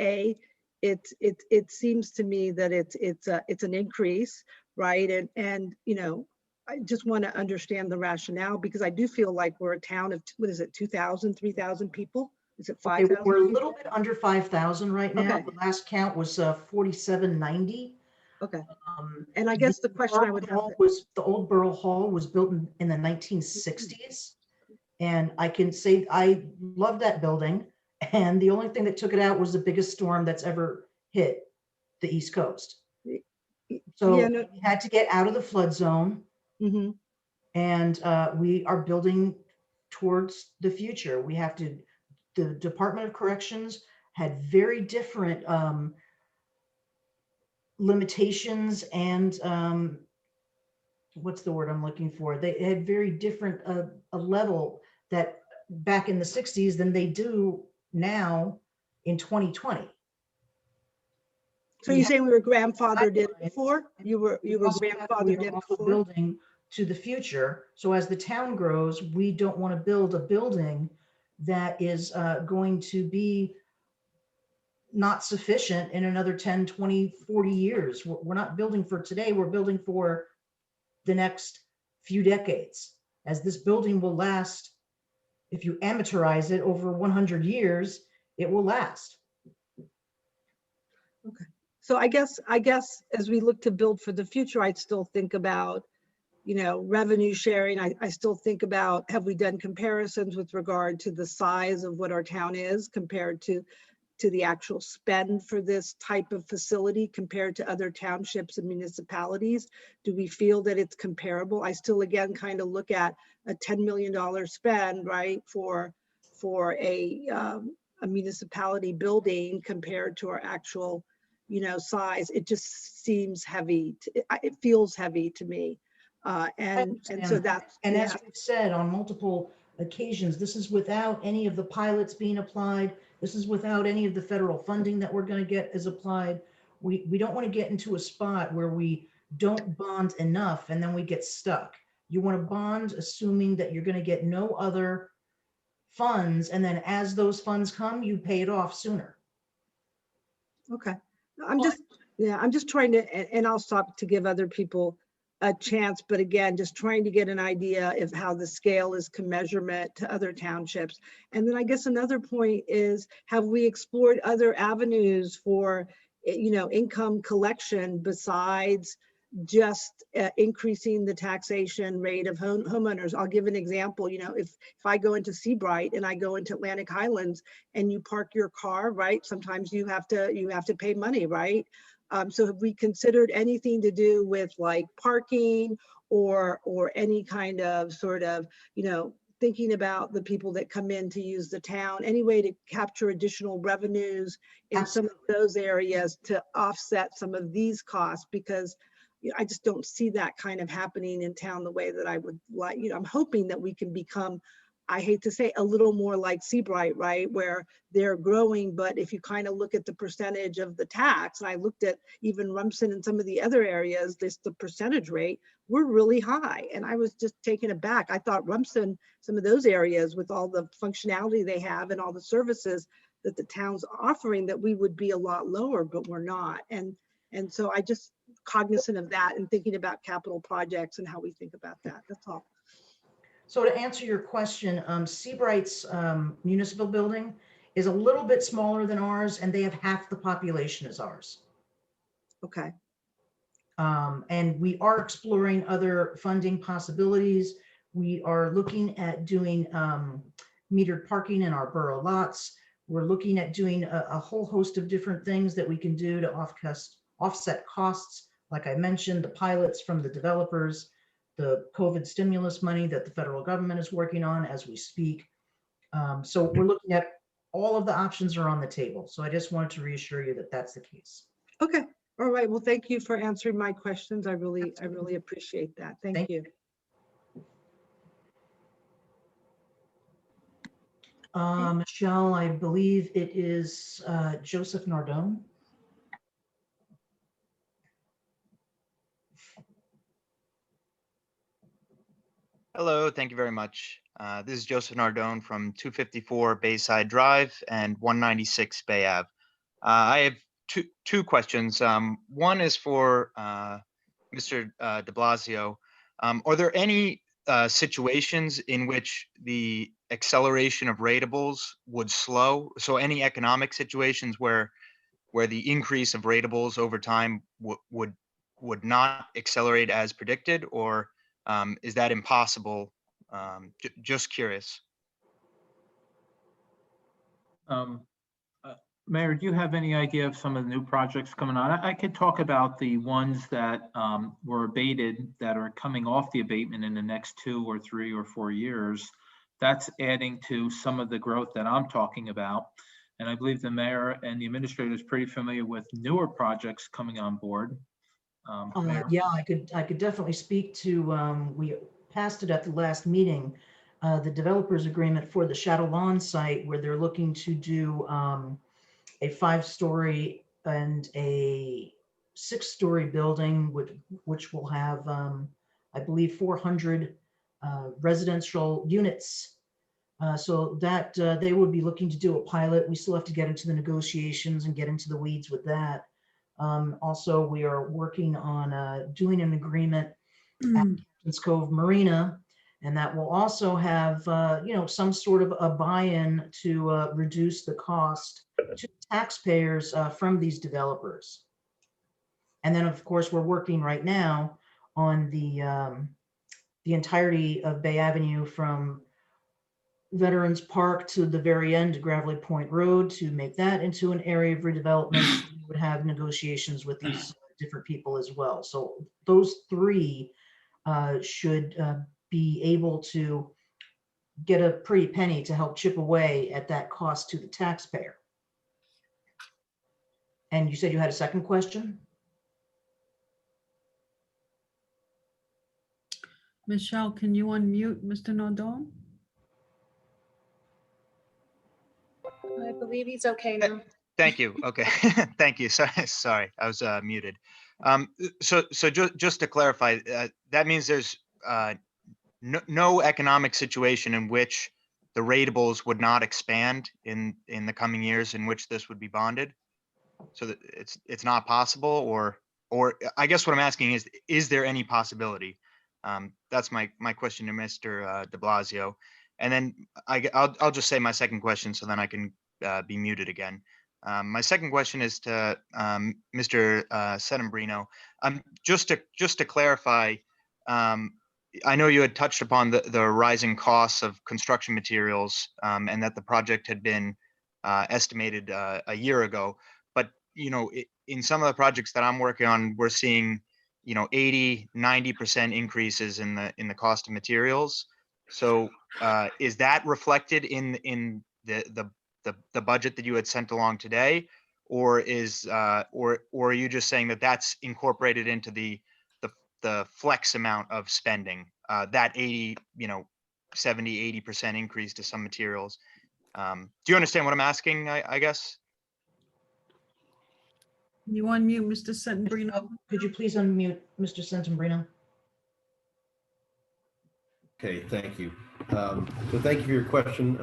Speaker 13: it seems to me that it's an increase, right? And you know, I just want to understand the rationale, because I do feel like we're a town of, what is it, 2,000, 3,000 people? Is it 5,000?
Speaker 3: We're a little bit under 5,000 right now.
Speaker 13: Okay.
Speaker 3: The last count was 4,790.
Speaker 13: Okay. And I guess the question I would have
Speaker 3: was, the old Borough Hall was built in the 1960s. And I can say I love that building. And the only thing that took it out was the biggest storm that's ever hit the East Coast. So
Speaker 13: Yeah, no.
Speaker 3: we had to get out of the flood zone.
Speaker 13: Mm-hmm.
Speaker 3: And we are building towards the future. We have to, the Department of Corrections had very different limitations and what's the word I'm looking for? They had very different a level that back in the 60s than they do now in 2020.
Speaker 13: So you're saying we were grandfathered in before? You were grandfathered in before?
Speaker 3: Building to the future. So as the town grows, we don't want to build a building that is going to be not sufficient in another 10, 20, 40 years. We're not building for today, we're building for the next few decades. As this building will last, if you amateurize it over 100 years, it will last.
Speaker 13: Okay. So I guess as we look to build for the future, I'd still think about, you know, revenue sharing. I still think about, have we done comparisons with regard to the size of what our town is compared to the actual spend for this type of facility compared to other townships and municipalities? Do we feel that it's comparable? I still, again, kind of look at a $10 million spend, right, for a municipality building compared to our actual, you know, size. It just seems heavy. It feels heavy to me. And so that's,
Speaker 3: and as we've said on multiple occasions, this is without any of the pilots being applied. This is without any of the federal funding that we're going to get as applied. We don't want to get into a spot where we don't bond enough and then we get stuck. You want to bond assuming that you're going to get no other funds, and then as those funds come, you pay it off sooner.
Speaker 13: Okay. I'm just trying to, and I'll stop to give other people a chance, but again, just trying to get an idea of how the scale is commensurate to other townships. And then I guess another point is, have we explored other avenues for, income collection besides just increasing the taxation rate of homeowners? I'll give an example. If I go into Seabright and I go into Atlantic Highlands and you park your car, right? Sometimes you have to pay money, right? So have we considered anything to do with like parking or any kind of sort of, thinking about the people that come in to use the town, any way to capture additional revenues in some of those areas to offset some of these costs? Because I just don't see that kind of happening in town the way that I would like. I'm hoping that we can become, I hate to say, a little more like Seabright, right? Where they're growing, but if you kind of look at the percentage of the tax, and I looked at even Rumson and some of the other areas, the percentage rate, we're really high. And I was just taken aback. I thought Rumson, some of those areas with all the functionality they have and all the services that the town's offering, that we would be a lot lower, but we're not. And so I just cognizant of that and thinking about capital projects and how we think about that. That's all.
Speaker 3: So to answer your question, Seabright's municipal building is a little bit smaller than ours, and they have half the population as ours.
Speaker 13: Okay.
Speaker 3: And we are exploring other funding possibilities. We are looking at doing metered parking in our borough lots. We're looking at doing a whole host of different things that we can do to offset costs. Like I mentioned, the pilots from the developers, the COVID stimulus money that the federal government is working on as we speak. So we're looking at all of the options are on the table. So I just wanted to reassure you that that's the case.
Speaker 13: Okay. All right. Well, thank you for answering my questions. I really appreciate that. Thank you.
Speaker 3: Michelle, I believe it is Joseph Nardone.
Speaker 15: Hello, thank you very much. This is Joseph Nardone from 254 Bayside Drive and 196 Bay Ave. I have two questions. One is for Mr. de Blasio. Are there any situations in which the acceleration of ratables would slow? So any economic situations where the increase of ratables over time would not accelerate as predicted, or is that impossible? Just curious.
Speaker 9: Mayor, do you have any idea of some of the new projects coming on? I could talk about the ones that were abated that are coming off the abatement in the next 2 or 3 or 4 years. That's adding to some of the growth that I'm talking about. And I believe the mayor and the administrator is pretty familiar with newer projects coming on board.
Speaker 3: Yeah, I could definitely speak to, we passed it at the last meeting, the developers agreement for the Shadow Lawn site, where they're looking to do a 5-story and a 6-story building, which will have, I believe, 400 residential units. So that they would be looking to do a pilot. We still have to get into the negotiations and get into the weeds with that. Also, we are working on doing an agreement at Captain's Cove Marina, and that will also have, some sort of a buy-in to reduce the cost to taxpayers from these developers. And then, of course, we're working right now on the entirety of Bay Avenue from Veterans Park to the very end to Gravelly Point Road to make that into an area of redevelopment. We would have negotiations with these different people as well. So those 3 should be able to get a pretty penny to help chip away at that cost to the taxpayer. And you said you had a second question?
Speaker 7: Michelle, can you unmute Mr. Nardone?
Speaker 1: I believe he's okay now.
Speaker 15: Thank you. Okay. Thank you. Sorry, I was muted. So just to clarify, that means there's no economic situation in which the ratables would not expand in the coming years in which this would be bonded? So that it's not possible, or I guess what I'm asking is there any possibility? That's my question to Mr. de Blasio. And then I'll just say my second question so then I can be muted again. My second question is to Mr. Settembrino. Just to clarify, I know you had touched upon the rising costs of construction materials and that the project had been estimated a year ago. But, in some of the projects that I'm working on, we're seeing, 80, 90% increases in the cost of materials. So is that reflected in the budget that you had sent along today? Or or are you just saying that that's incorporated into the flex amount of spending, that 80, 70, 80% increase to some materials? Do you understand what I'm asking, I guess?
Speaker 7: Can you unmute Mr. Settembrino?
Speaker 3: Could you please unmute Mr. Settembrino?
Speaker 5: Okay, thank you. So thank you for your question.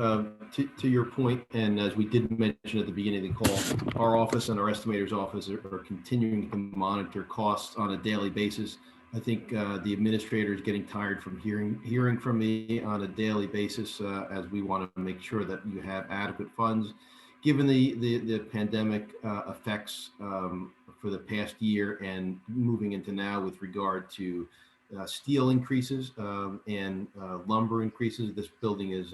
Speaker 5: To your point, and as we did mention at the beginning of the call, our office and our estimator's office are continuing to monitor costs on a daily basis. I think the administrator is getting tired from hearing from me on a daily basis as we want to make sure that you have adequate funds. Given the pandemic effects for the past year and moving into now with regard to steel increases and lumber increases, this building is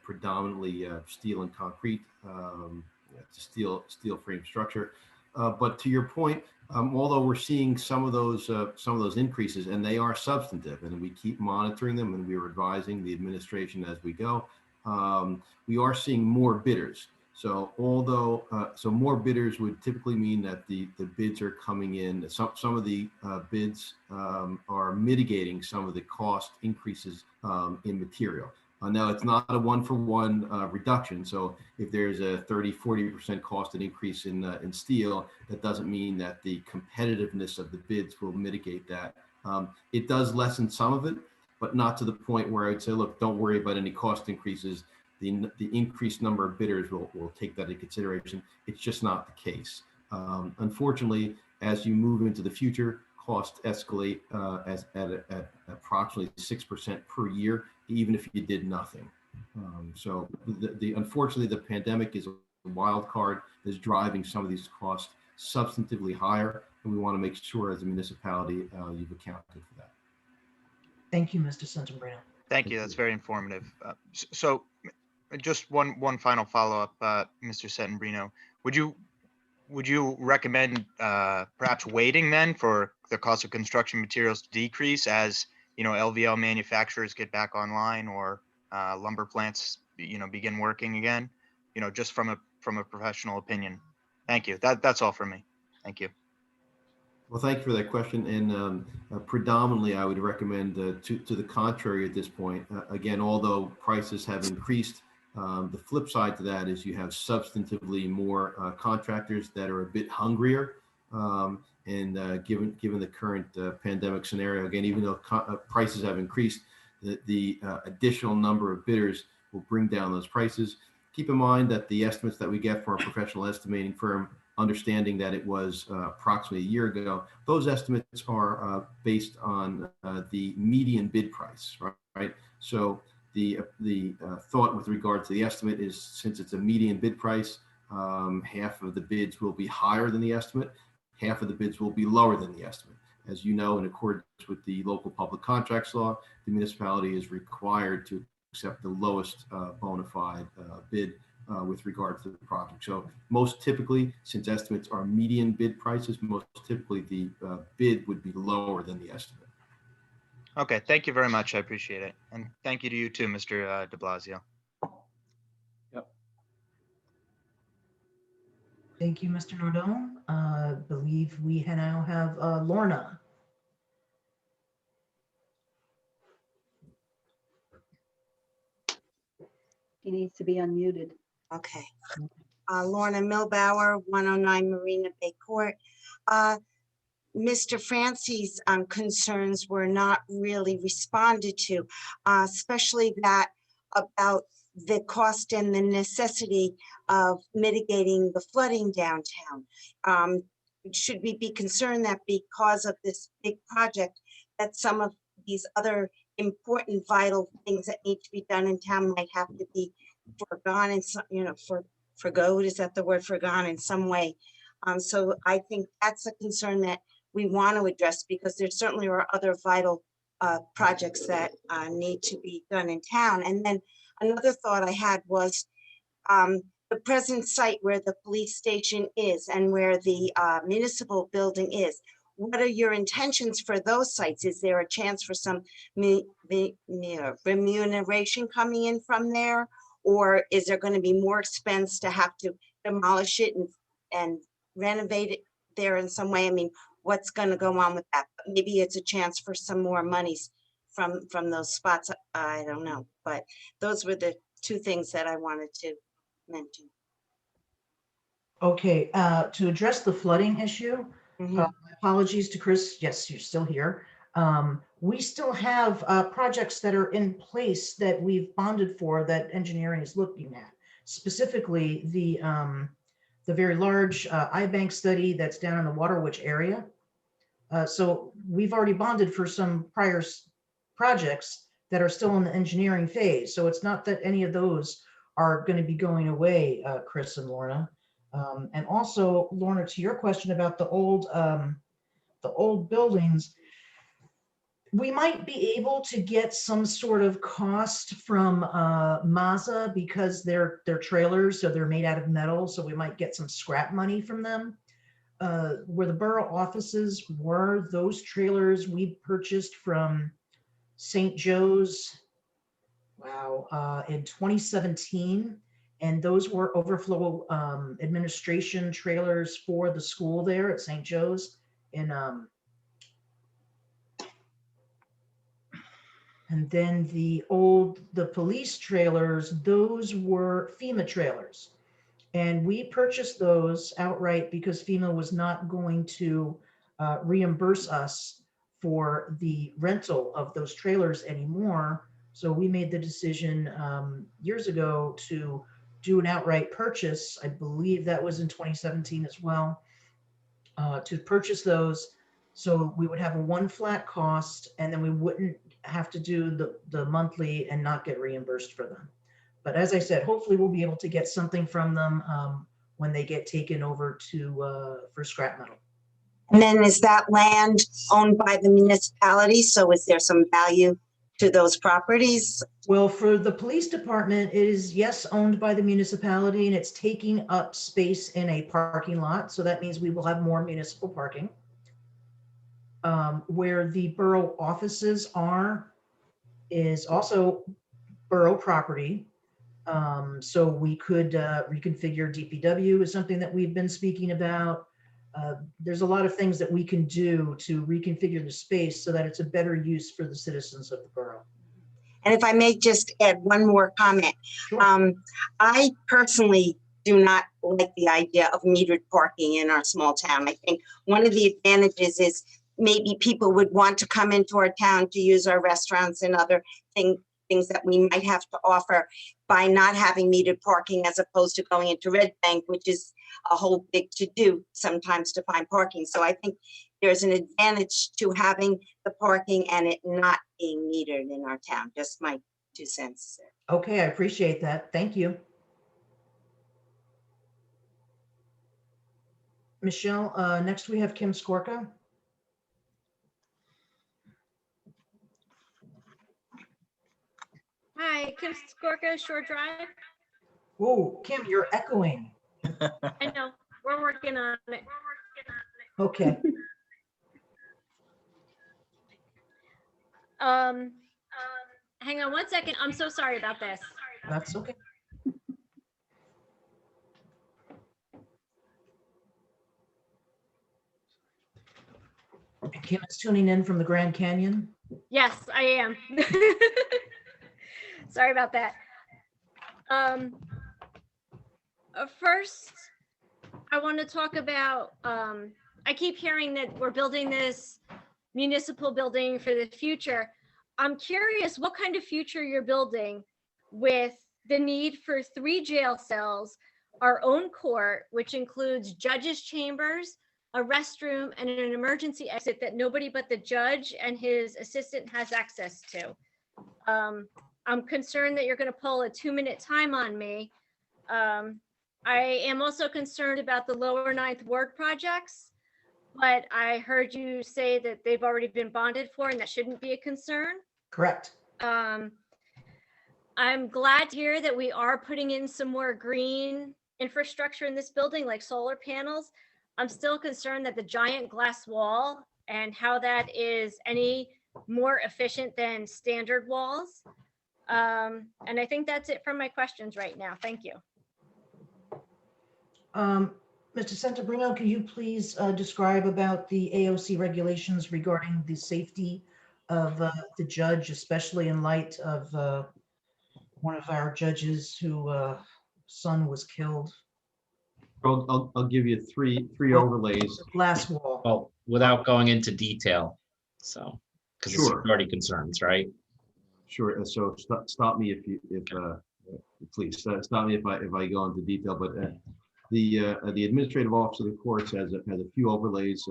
Speaker 5: predominantly steel and concrete, it's a steel frame structure. But to your point, although we're seeing some of those increases, and they are substantive, and we keep monitoring them, and we are advising the administration as we go, we are seeing more bidders. So although more bidders would typically mean that the bids are coming in, some of the bids are mitigating some of the cost increases in material. Now it's not a one-for-one reduction. So if there's a 30-40% cost increase in steel, that doesn't mean that the competitiveness of the bids will mitigate that. It does lessen some of it, but not to the point where I would say, look, don't worry about any cost increases. The increased number of bidders will take that into consideration. It's just not the case. Unfortunately, as you move into the future, costs escalate at approximately 6% per year, even if you did nothing. So unfortunately, the pandemic is a wild card that's driving some of these costs substantively higher, and we want to make sure as a municipality you've accounted for that.
Speaker 3: Thank you, Mr. Settembrino.
Speaker 15: Thank you. That's very informative. So just one final follow-up, Mr. Settembrino. Would you recommend perhaps waiting then for the cost of construction materials to decrease as LVL manufacturers get back online, or lumber plants begin working again? Just from a professional opinion. Thank you. That's all for me. Thank you.
Speaker 5: Well, thank you for that question. And predominantly, I would recommend to the contrary at this point. Again, although prices have increased, the flip side to that is you have substantively more contractors that are a bit hungrier. And given the current pandemic scenario, again, even though prices have increased, the additional number of bidders will bring down those prices. Keep in mind that the estimates that we get from our professional estimating firm, understanding that it was approximately a year ago, those estimates are based on the median bid price, right? So the thought with regard to the estimate is, since it's a median bid price, half of the bids will be higher than the estimate, half of the bids will be lower than the estimate. As you know, in accordance with the local public contracts law, the municipality is required to accept the lowest bona fide bid with regard to the project. So most typically, since estimates are median bid prices, most typically the bid would be lower than the estimate.
Speaker 15: Okay, thank you very much. I appreciate it. And thank you to you too, Mr. de Blasio.
Speaker 9: Yep.
Speaker 3: Thank you, Mr. Nardone. I believe we now have Lorna.
Speaker 6: He needs to be unmuted.
Speaker 16: Okay. Lorna Milbauer, 109 Marina Bay Court. Mr. Francie's concerns were not really responded to, especially that about the cost and the necessity of mitigating the flooding downtown. Should we be concerned that because of this big project, that some of these other important vital things that need to be done in town might have to be forgone in some, forgoed, is that the word, forgone in some way? So I think that's a concern that we want to address, because there certainly are other vital projects that need to be done in town. And then another thought I had was the present site where the police station is and where the municipal building is. What are your intentions for those sites? Is there a chance for some remuneration coming in from there? Or is there going to be more expense to have to demolish it and renovate it there in some way? I mean, what's going to go on with that? Maybe it's a chance for some more monies from those spots. I don't know, but those were the two things that I wanted to mention.
Speaker 3: Okay, to address the flooding issue, apologies to Chris. Yes, you're still here. We still have projects that are in place that we've bonded for that engineering is looking at. Specifically, the very large iBank study that's down in the Waterwitch area. So we've already bonded for some prior projects that are still in the engineering phase. So it's not that any of those are going to be going away, Chris and Lorna. And also, Lorna, to your question about the old buildings, we might be able to get some sort of cost from Mazda because they're trailers, so they're made out of metal. So we might get some scrap money from them. Where the borough offices were, those trailers we purchased from St. Joe's, in 2017. And those were overflow administration trailers for the school there at St. Joe's. And then the police trailers, those were FEMA trailers. And we purchased those outright because FEMA was not going to reimburse us for the rental of those trailers anymore. So we made the decision years ago to do an outright purchase. I believe that was in 2017 as well, to purchase those. So we would have a one flat cost, and then we wouldn't have to do the monthly and not get reimbursed for them. But as I said, hopefully we'll be able to get something from them when they get taken over for scrap metal.
Speaker 16: And then is that land owned by the municipality? So is there some value to those properties?
Speaker 3: Well, for the police department, it is, yes, owned by the municipality, and it's taking up space in a parking lot. So that means we will have more municipal parking. Where the borough offices are is also borough property. So we could reconfigure DPW is something that we've been speaking about. There's a lot of things that we can do to reconfigure the space so that it's a better use for the citizens of the borough.
Speaker 16: And if I may just add one more comment. Sure. I personally do not like the idea of metered parking in our small town. I think one of the advantages is maybe people would want to come into our town to use our restaurants and other things that we might have to offer by not having metered parking, as opposed to going into Red Bank, which is a whole big to-do sometimes to find parking. So I think there's an advantage to having the parking and it not being metered in our town. Just my 2 cents.
Speaker 3: Okay, I appreciate that. Thank you. Michelle, next we have Kim Skorka.
Speaker 17: Hi, Kim Skorka, Shore Drive.
Speaker 3: Whoa, Kim, you're echoing.
Speaker 17: I know, we're working on it.
Speaker 3: Okay.
Speaker 17: Hang on 1 second. I'm so sorry about this.
Speaker 3: That's okay. And Kim is tuning in from the Grand Canyon.
Speaker 17: Yes, I am. Sorry about that. First, I want to talk about, I keep hearing that we're building this municipal building for the future. I'm curious what kind of future you're building with the need for 3 jail cells, our own court, which includes judges' chambers, a restroom, and an emergency exit that nobody but the judge and his assistant has access to. I'm concerned that you're going to pull a 2-minute time on me. I am also concerned about the lower Ninth Ward projects, but I heard you say that they've already been bonded for and that shouldn't be a concern.
Speaker 3: Correct.
Speaker 17: I'm glad to hear that we are putting in some more green infrastructure in this building, like solar panels. I'm still concerned that the giant glass wall and how that is any more efficient than standard walls. And I think that's it for my questions right now. Thank you.
Speaker 3: Mr. Santabrino, can you please describe about the AOC regulations regarding the safety of the judge, especially in light of one of our judges whose son was killed?
Speaker 5: I'll give you three overlays.
Speaker 3: Glass wall.
Speaker 14: Well, without going into detail, so, because it's
Speaker 5: Sure.
Speaker 14: security concerns, right?
Speaker 5: Sure. So stop me please stop me if I go into detail. But the administrative office of the courts has a few overlays.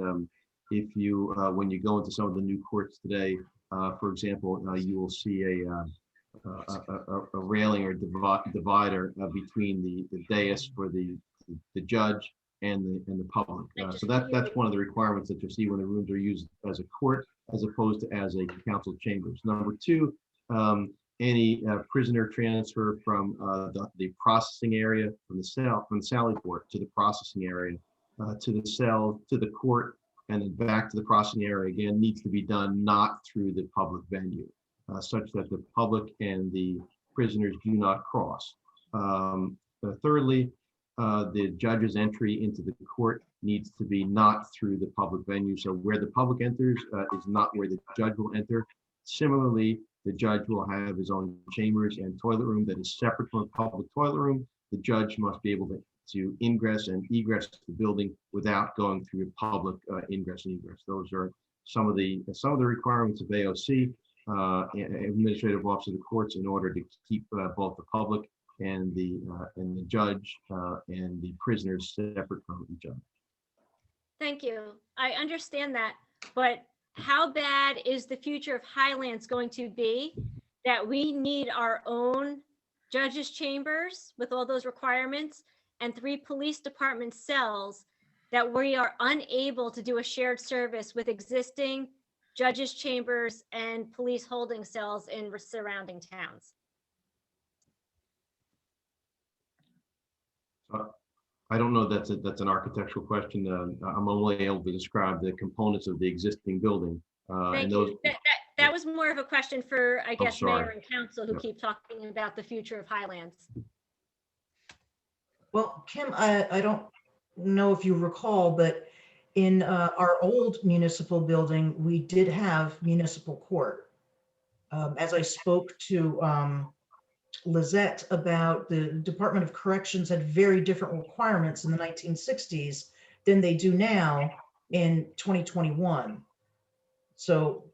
Speaker 5: If you when you go into some of the new courts today, for example, you will see a railing or divider between the dais for the judge and the public. So that's one of the requirements that you see when the rooms are used as a court as opposed to as a council chambers. Number two, any prisoner transfer from the processing area from the Sally Port to the processing area to the cell to the court and then back to the processing area again needs to be done not through the public venue, such that the public and the prisoners do not cross. Thirdly, the judge's entry into the court needs to be not through the public venue. So where the public enters is not where the judge will enter. Similarly, the judge will have his own chambers and toilet room that is separate from a public toilet room. The judge must be able to ingress and egress the building without going through public ingress and egress. Those are some of the requirements of AOC, Administrative Office of the Courts, in order to keep both the public and the judge and the prisoners separate from each other.
Speaker 17: Thank you. I understand that, but how bad is the future of Highlands going to be that we need our own judges' chambers with all those requirements and 3 police department cells that we are unable to do a shared service with existing judges' chambers and police holding cells in surrounding towns?
Speaker 5: I don't know that's an architectural question. I'm only able to describe the components of the existing building.
Speaker 17: Thank you. That was more of a question for, I guess,
Speaker 5: sorry.
Speaker 17: mayor and council who
Speaker 5: Yep.
Speaker 17: keep talking about the future of Highlands.
Speaker 3: Well, Kim, I don't know if you recall, but in our old municipal building, we did have municipal court. As I spoke to Lizette about, the Department of Corrections had very different requirements in the 1960s than they do now in 2021. So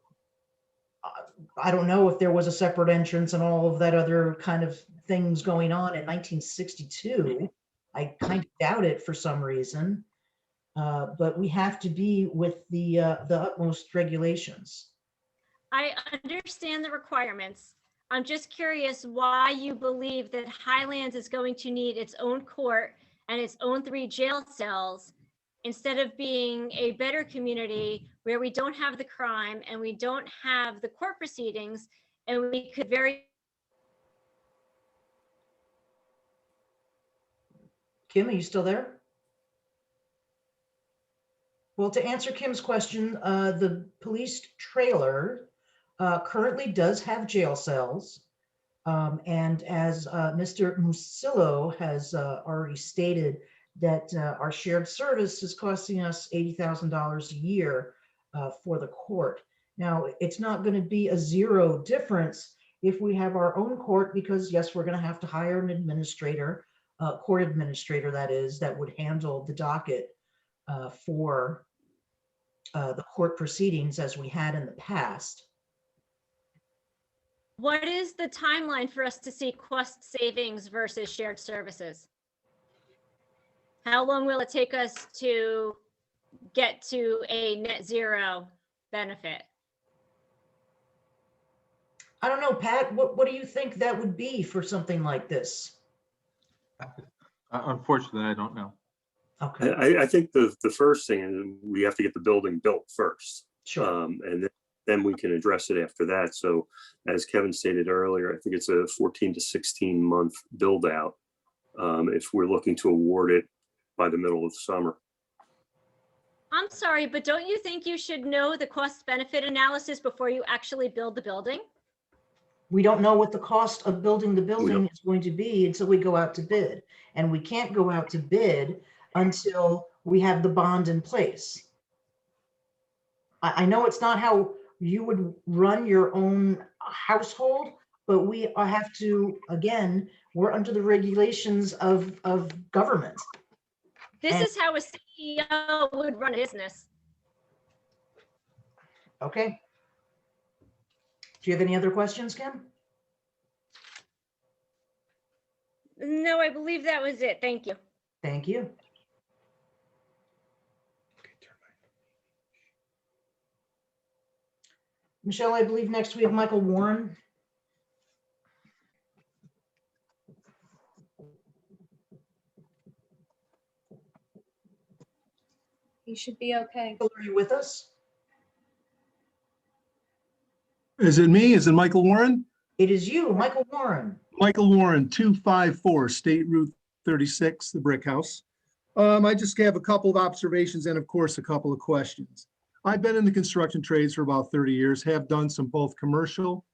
Speaker 3: I don't know if there was a separate entrance and all of that other kind of things going on in 1962. I kind of doubt it for some reason, but we have to be with the utmost regulations.
Speaker 17: I understand the requirements. I'm just curious why you believe that Highlands is going to need its own court and its own 3 jail cells instead of being a better community where we don't have the crime and we don't have the court proceedings and we could
Speaker 3: Kim, are you still there? Well, to answer Kim's question, the police trailer currently does have jail cells. And as Mr. Musillo has already stated, that our shared service is costing us $80,000 a year for the court. Now, it's not going to be a zero difference if we have our own court, because yes, we're going to have to hire an administrator, court administrator that is, that would handle the docket for the court proceedings as we had in the past.
Speaker 17: What is the timeline for us to see cost savings versus shared services? How long will it take us to get to a net zero benefit?
Speaker 3: I don't know, Pat, what do you think that would be for something like this?
Speaker 9: Unfortunately, I don't know.
Speaker 3: Okay,
Speaker 4: I think the first thing is we have to get the building built first.
Speaker 3: sure.
Speaker 4: And then we can address it after that. So as Kevin stated earlier, I think it's a 14 to 16 month build out if we're looking to award it by the middle of summer.
Speaker 17: I'm sorry, but don't you think you should know the cost benefit analysis before you actually build the building?
Speaker 3: We don't know what the cost of building the building
Speaker 4: don't.
Speaker 3: is going to be until we go out to bid. And we can't go out to bid until we have the bond in place. I know it's not how you would run your own household, but we have to, again, we're under the regulations of government.
Speaker 17: This
Speaker 3: And-
Speaker 17: is how a CEO would run a business.
Speaker 3: Okay. Do you have any other questions, Kim?
Speaker 17: No, I believe that was it. Thank you.
Speaker 3: Thank you. Michelle, I believe next we have Michael Warren.
Speaker 1: You should be okay.
Speaker 3: Are you with us?
Speaker 18: Is it me? Is it Michael Warren?
Speaker 3: It is you, Michael Warren.
Speaker 18: Michael Warren, 254 State Route 36, the Brick House. I just have a couple of observations and of course, a couple of questions. I've been in the construction trades for about 30 years, have done some both commercial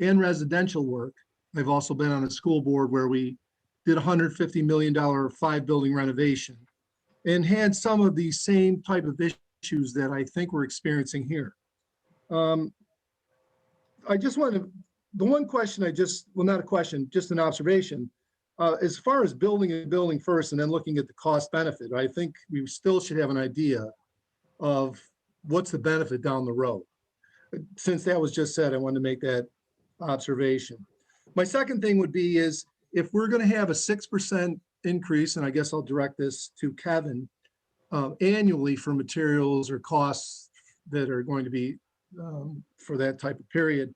Speaker 18: and residential work. I've also been on a school board where we did $150 million 5-building renovation and had some of the same type of issues that I think we're experiencing here. I just wanted to, the one question well, not a question, just an observation. As far as building a building first and then looking at the cost benefit, I think we still should have an idea of what's the benefit down the road. Since that was just said, I wanted to make that observation. My second thing would be is if we're going to have a 6% increase, and I guess I'll direct this to Kevin, annually for materials or costs that are going to be for that type of period.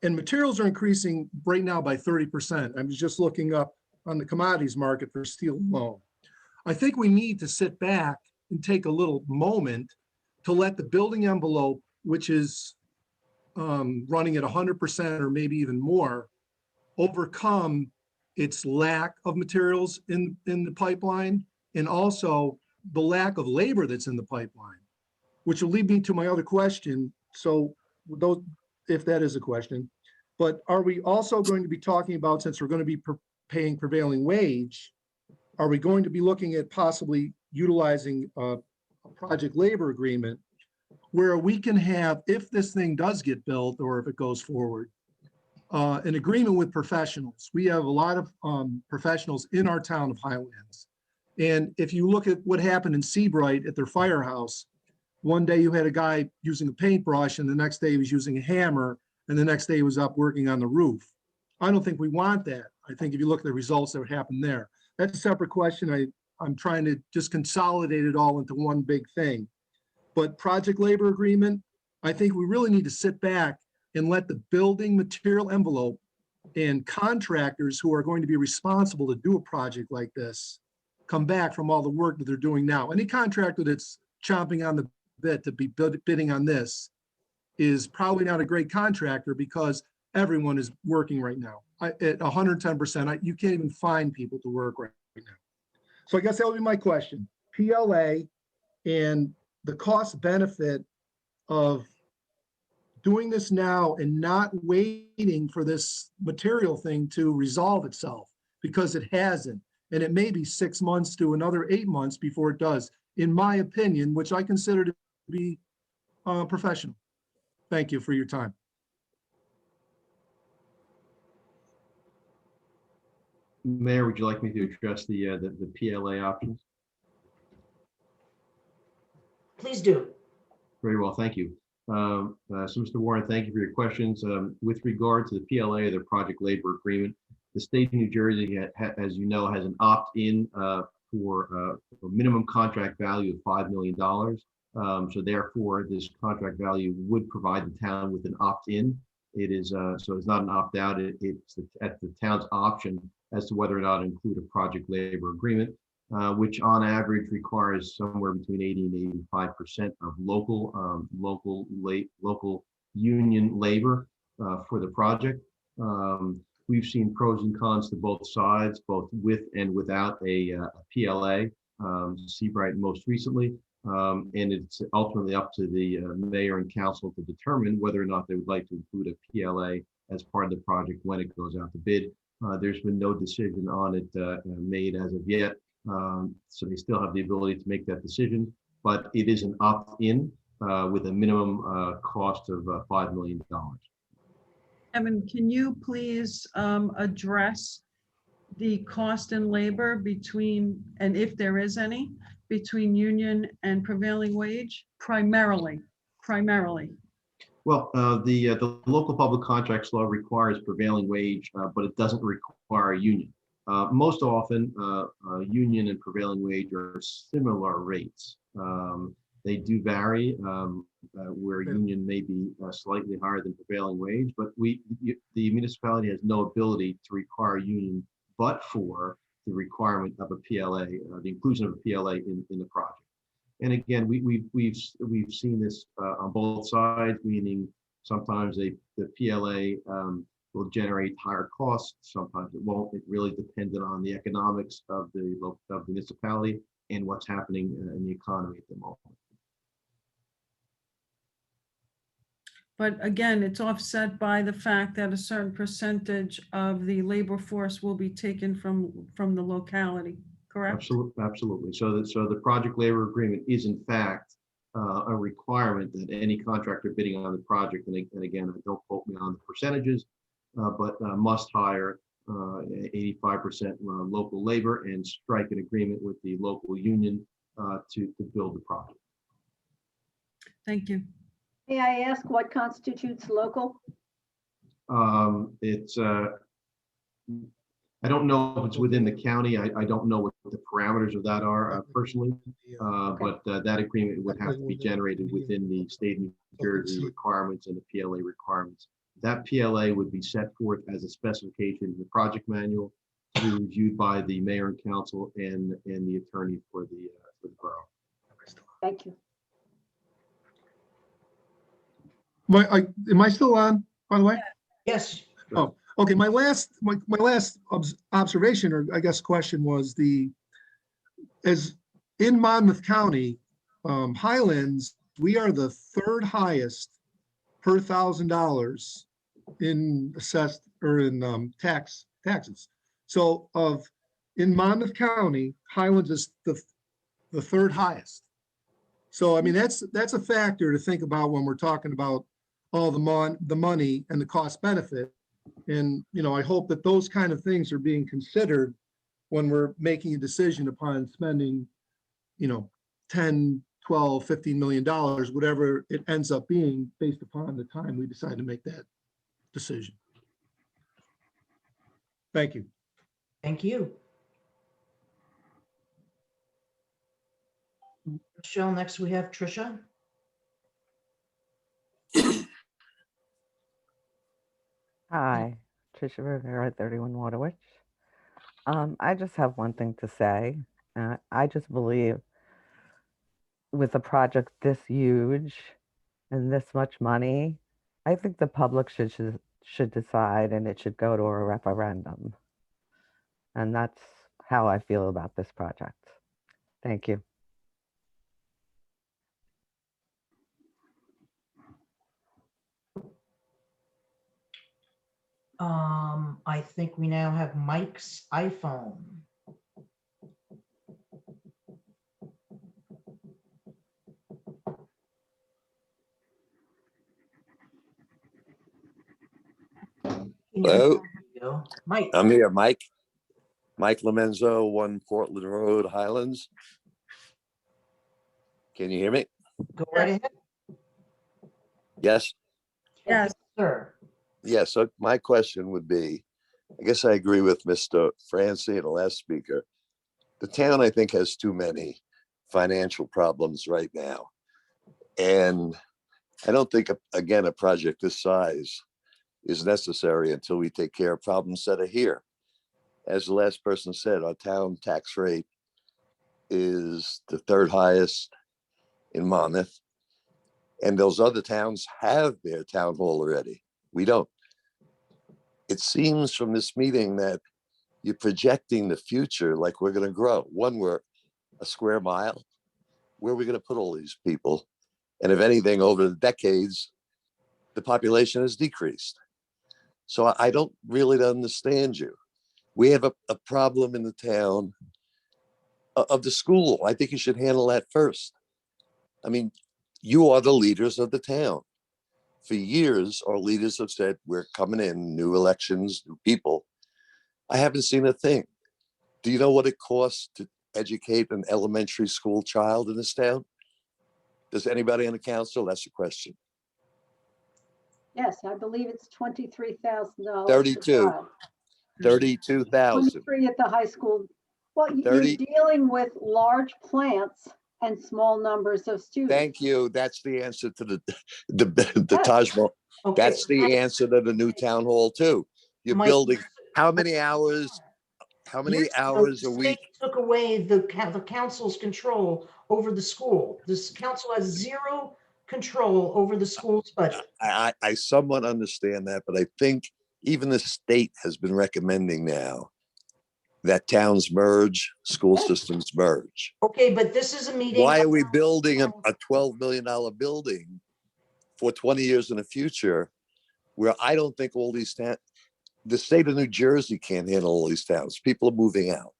Speaker 18: And materials are increasing right now by 30%. I was just looking up on the commodities market for steel alone. I think we need to sit back and take a little moment to let the building envelope, which is running at 100% or maybe even more, overcome its lack of materials in the pipeline and also the lack of labor that's in the pipeline, which will lead me to my other question. So those, if that is a question, but are we also going to be talking about, since we're going to be paying prevailing wage, are we going to be looking at possibly utilizing a project labor agreement where we can have, if this thing does get built or if it goes forward, an agreement with professionals. We have a lot of professionals in our town of Highlands. And if you look at what happened in Seabright at their firehouse, one day you had a guy using a paintbrush and the next day he was using a hammer and the next day he was up working on the roof. I don't think we want that. I think if you look at the results that happened there, that's a separate question. I'm trying to just consolidate it all into one big thing. But project labor agreement, I think we really need to sit back and let the building material envelope and contractors who are going to be responsible to do a project like this come back from all the work that they're doing now. Any contractor that's chomping on the bit to be bidding on this is probably not a great contractor because everyone is working right now at 110%. You can't even find people to work right now. So I guess that would be my question. PLA and the cost benefit of doing this now and not waiting for this material thing to resolve itself, because it hasn't. And it may be 6 months to another 8 months before it does, in my opinion, which I consider to be professional. Thank you for your time.
Speaker 5: Mayor, would you like me to address the PLA options?
Speaker 3: Please do.
Speaker 5: Very well, thank you. So Mr. Warren, thank you for your questions. With regard to the PLA, the project labor agreement, the state of New Jersey, as you know, has an opt-in for a minimum contract value of $5 million. So therefore, this contract value would provide the town with an opt-in. It is so it's not an opt-out. It's at the town's option as to whether or not to include a project labor agreement, which on average requires somewhere between 80 and 85% of local union labor for the project. We've seen pros and cons to both sides, both with and without a PLA. Seabright most recently. And it's ultimately up to the mayor and council to determine whether or not they would like to include a PLA as part of the project when it goes out to bid. There's been no decision on it made as of yet, so they still have the ability to make that decision, but it is an opt-in with a minimum cost of $5 million.
Speaker 7: Evan, can you please address the cost and labor between, and if there is any, between union and prevailing wage, primarily?
Speaker 5: Well, the local public contracts law requires prevailing wage, but it doesn't require union. Most often, union and prevailing wage are similar rates. They do vary, where union may be slightly higher than prevailing wage, but the municipality has no ability to require union, but for the requirement of a PLA, the inclusion of a PLA in the project. And again, we've seen this on both sides, meaning sometimes the PLA will generate higher costs, sometimes it won't. It really depended on the economics of the municipality and what's happening in the economy at the moment.
Speaker 7: But again, it's offset by the fact that a certain percentage of the labor force will be taken from the locality, correct?
Speaker 5: Absolutely. So the project labor agreement is in fact a requirement that any contractor bidding on the project, and again, don't quote me on the percentages, but must hire 85% local labor and strike an agreement with the local union to build the project.
Speaker 7: Thank you.
Speaker 6: May I ask what constitutes local?
Speaker 5: It's I don't know if it's within the county. I don't know what the parameters of that are personally, but that agreement would have to be generated within the state of New Jersey requirements and the PLA requirements. That PLA would be set forth as a specification in the project manual to be reviewed by the mayor and council and the attorney for the borough.
Speaker 6: Thank you.
Speaker 18: Am I still on, by the way?
Speaker 3: Yes.
Speaker 18: Oh, okay. My last observation, or I guess question, was as in Monmouth County, Highlands, we are the third highest per $1,000 in assessed or in taxes. So in Monmouth County, Highlands is the third highest. So I mean that's a factor to think about when we're talking about all the money and the cost benefit. And, I hope that those kind of things are being considered when we're making a decision upon spending, 10, 12, $15 million, whatever it ends up being based upon the time we decide to make that decision. Thank you.
Speaker 3: Thank you. Michelle, next we have Tricia.
Speaker 19: Hi, Tricia Rivera, 31 Waterwich. I just have one thing to say. I just believe with a project this huge and this much money, I think the public should decide, and it should go to a referendum. And that's how I feel about this project. Thank you.
Speaker 3: I think we now have Mike's iPhone.
Speaker 20: Hello.
Speaker 3: Mike.
Speaker 20: I'm here, Mike. Mike Lomenzo, 1 Portland Road, Highlands. Can you hear me?
Speaker 3: Go right ahead.
Speaker 20: Yes,
Speaker 7: Yes.
Speaker 3: Sir.
Speaker 20: yes. So my question would be, I guess I agree with Mr. Francie and the last speaker. The town, I think, has too many financial problems right now. And I don't think, again, a project this size is necessary until we take care of problems that are here. As the last person said, our town tax rate is the third highest in Monmouth. And those other towns have their town hall already. We don't. It seems from this meeting that you're projecting the future like we're going to grow. One, we're a square mile. Where are we going to put all these people? And if anything, over the decades, the population has decreased. So I don't really understand you. We have a problem in the town of the school. I think you should handle that first. I mean, you are the leaders of the town. For years, our leaders have said, we're coming in, new elections, new people. I haven't seen a thing. Do you know what it costs to educate an elementary school child in this town? Does anybody on the council? That's the question.
Speaker 6: Yes, I believe it's $23,000.
Speaker 20: 32. 32,000.
Speaker 6: 23 at the high school. Well, you're
Speaker 20: 30.
Speaker 6: dealing with large plants and small numbers of students.
Speaker 20: Thank you. That's the answer to the Taj Mahal.
Speaker 3: Okay.
Speaker 20: That's the answer to the new town hall too. You're
Speaker 3: Mike-
Speaker 20: building, how many hours a
Speaker 3: The
Speaker 20: week?
Speaker 3: state took away the council's control over the school. This council has zero control over the school's budget.
Speaker 20: I somewhat understand that, but I think even the state has been recommending now that towns merge, school systems merge.
Speaker 3: Okay, but this is a meeting.
Speaker 20: Why are we building a $12 million building for 20 years in the future where I don't think all these towns, the state of New Jersey can't handle all these towns. People are moving out.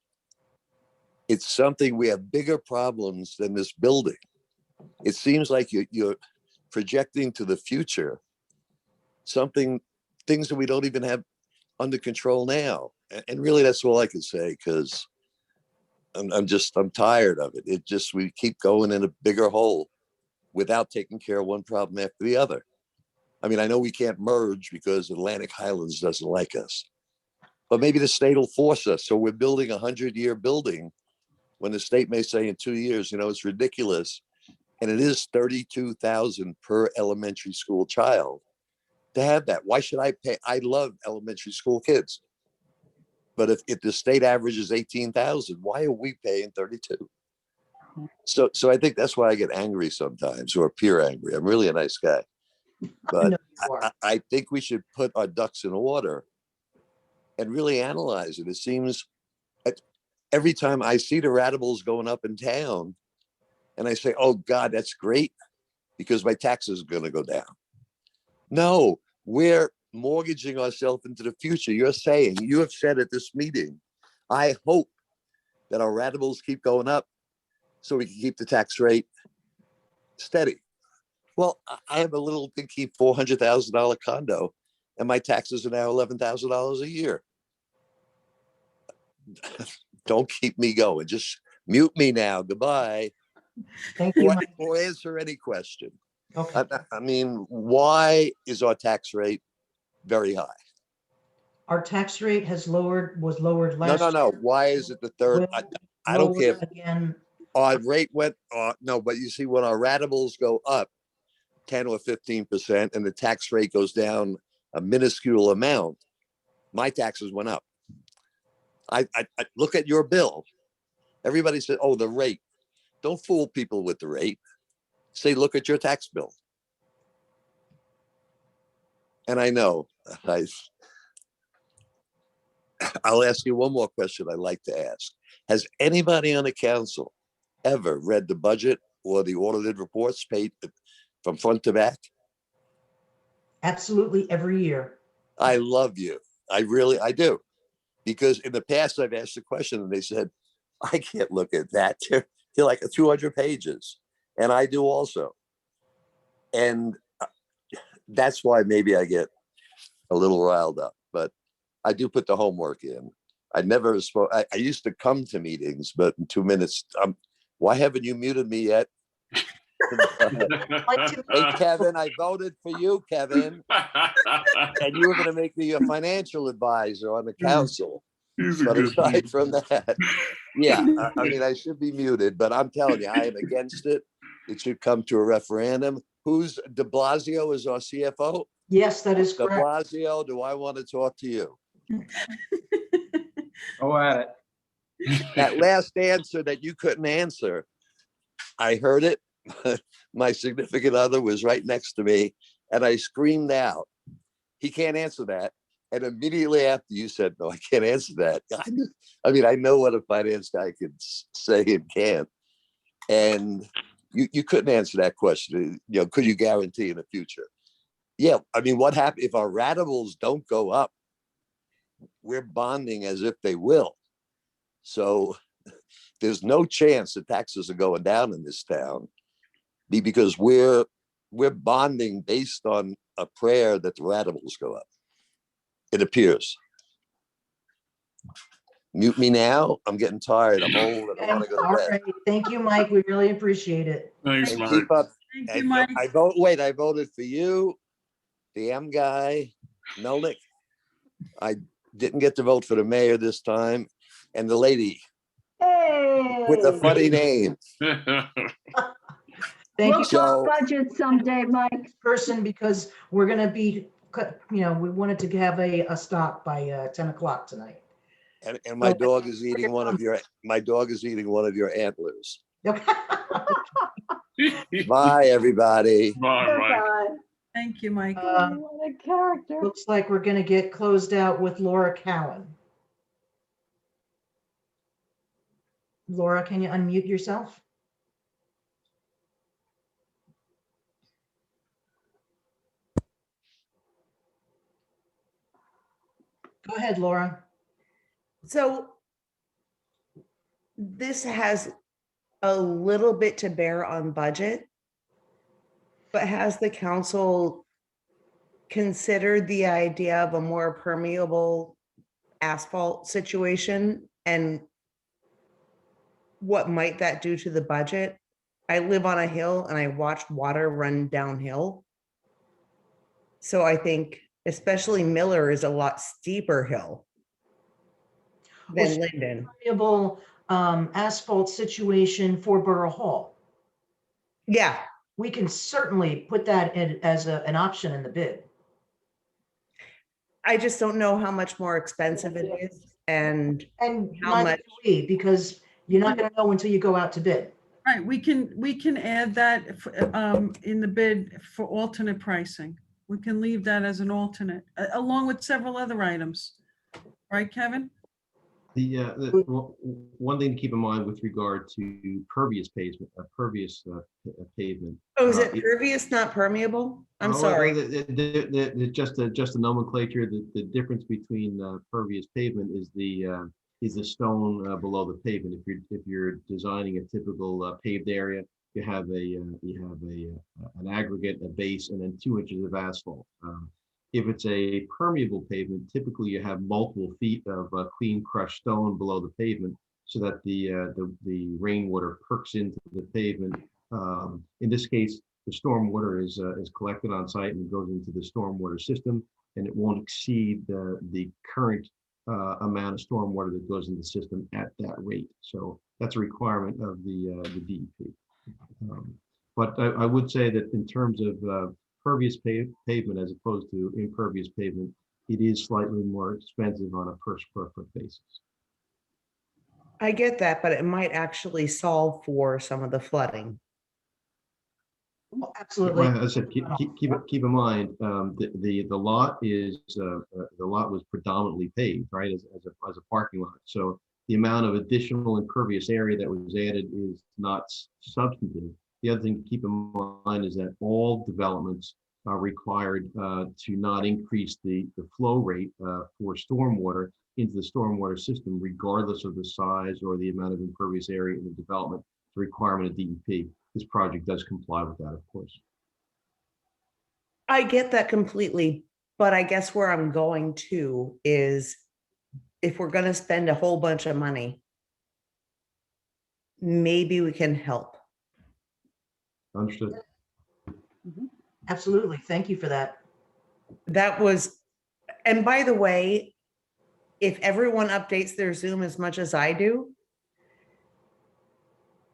Speaker 20: It's something, we have bigger problems than this building. It seems like you're projecting to the future things that we don't even have under control now. And really, that's all I can say, because I'm tired of it. We keep going in a bigger hole without taking care of one problem after the other. I mean, I know we can't merge because Atlantic Highlands doesn't like us, but maybe the state will force us. So we're building a 100-year building when the state may say in 2 years, it's ridiculous. And it is $32,000 per elementary school child to have that. Why should I pay? I love elementary school kids. But if the state average is 18,000, why are we paying 32? So I think that's why I get angry sometimes, or appear angry. I'm really a nice guy. But I think we should put our ducks in order and really analyze it. It seems every time I see the ratables going up in town, and I say, oh God, that's great, because my taxes are going to go down. No, we're mortgaging ourselves into the future. You have said at this meeting, I hope that our ratables keep going up so we can keep the tax rate steady. Well, I have a little dinky $400,000 condo, and my taxes are now $11,000 a year. Don't keep me going. Just mute me now. Goodbye.
Speaker 3: Thank you, Mike.
Speaker 20: Or answer any question.
Speaker 3: Okay.
Speaker 20: I mean, why is our tax rate very high?
Speaker 3: Our tax rate was lowered last.
Speaker 20: No. Why is it the third? I don't care.
Speaker 3: Again.
Speaker 20: Our rate went, no, but you see, when our ratables go up 10 or 15% and the tax rate goes down a minuscule amount, my taxes went up. I look at your bill. Everybody said, oh, the rate. Don't fool people with the rate. Say, look at your tax bill. And I know, I'll ask you one more question I'd like to ask. Has anybody on the council ever read the budget or the audited reports paid from front to back?
Speaker 3: Absolutely, every year.
Speaker 20: I love you. I do. Because in the past, I've asked the question and they said, I can't look at that. They're like 200 pages. And I do also. And that's why maybe I get a little riled up, but I do put the homework in. I never spoke. I used to come to meetings, but in 2 minutes, why haven't you muted me yet? Hey, Kevin, I voted for you, Kevin. And you were gonna make me a financial advisor on the council.
Speaker 2: He's a
Speaker 20: But
Speaker 2: good
Speaker 20: aside
Speaker 2: dude.
Speaker 20: from that, yeah, I mean, I should be muted, but I'm telling you, I am against it. It should come to a referendum. Who's de Blasio is our CFO?
Speaker 3: Yes, that is
Speaker 20: De
Speaker 3: correct.
Speaker 20: Blasio, do I want to talk to you?
Speaker 9: Go at it.
Speaker 20: That last answer that you couldn't answer, I heard it. My significant other was right next to me and I screamed out, he can't answer that. And immediately after you said, no, I can't answer that. I mean, I know what a finance guy could say and can't. And you couldn't answer that question. You know, could you guarantee in the future? Yeah, I mean, what happens if our ratables don't go up? We're bonding as if they will. So there's no chance that taxes are going down in this town because we're bonding based on a prayer that the ratables go up. It appears. Mute me now. I'm getting tired. I'm old and I want to go
Speaker 3: All
Speaker 20: to bed.
Speaker 3: right. Thank you, Mike. We really appreciate it.
Speaker 2: Thanks,
Speaker 20: And
Speaker 2: Mike.
Speaker 20: keep up.
Speaker 7: Thank you, Mike.
Speaker 20: I voted for you, the M guy, Melnick. I didn't get to vote for the mayor this time, and the lady with the funny name.
Speaker 3: Thank
Speaker 6: We'll
Speaker 3: you,
Speaker 6: talk budget someday, Mike.
Speaker 3: person, because we're gonna be, you know, we wanted to have a stop by 10 o'clock tonight.
Speaker 20: And my dog is eating one of your antlers. Bye, everybody.
Speaker 2: Bye, Mike.
Speaker 7: Thank you, Mike.
Speaker 6: What a character.
Speaker 3: Looks like we're gonna get closed out with Laura Cowan. Laura, can you unmute yourself? Go ahead, Laura.
Speaker 21: So this has a little bit to bear on budget, but has the council considered the idea of a more permeable asphalt situation and what might that do to the budget? I live on a hill and I watch water run downhill. So I think especially Miller is a lot steeper hill than Linden.
Speaker 3: Variable asphalt situation for Borough Hall.
Speaker 21: Yeah.
Speaker 3: We can certainly put that in as an option in the bid.
Speaker 21: I just don't know how much more expensive it is and how
Speaker 3: neither
Speaker 21: much.
Speaker 3: do we, because you're not gonna know until you go out to bid.
Speaker 7: Right, we can add that in the bid for alternate pricing. We can leave that as an alternate, along with several other items. Right, Kevin?
Speaker 5: One thing to keep in mind with regard to pervious pavement, pavement.
Speaker 21: Oh, is it pervious, not permeable? I'm sorry.
Speaker 5: Just a nomenclature. The difference between pervious pavement is the stone below the pavement. If you're designing a typical paved area, you have an aggregate, a base, and then 2 inches of asphalt. If it's a permeable pavement, typically you have multiple feet of clean crushed stone below the pavement, so that the rainwater perks into the pavement. In this case, the stormwater is collected on site and goes into the stormwater system, and it won't exceed the current amount of stormwater that goes into the system at that rate. So that's a requirement of the DEP. But I would say that in terms of pervious pavement as opposed to impervious pavement, it is slightly more expensive on a per square foot basis.
Speaker 21: I get that, but it might actually solve for some of the flooding.
Speaker 3: Absolutely.
Speaker 5: Well, as I said, keep in mind, the lot was predominantly paved, right, as a parking lot. So the amount of additional impervious area that was added is not substantive. The other thing to keep in mind is that all developments are required to not increase the flow rate for stormwater into the stormwater system, regardless of the size or the amount of impervious area in the development. It's a requirement of DEP. This project does comply with that, of course.
Speaker 21: I get that completely, but I guess where I'm going to is if we're going to spend a whole bunch of money, maybe we can help.
Speaker 5: Understood.
Speaker 3: Absolutely. Thank you for that.
Speaker 21: That was, and by the way, if everyone updates their Zoom as much as I do,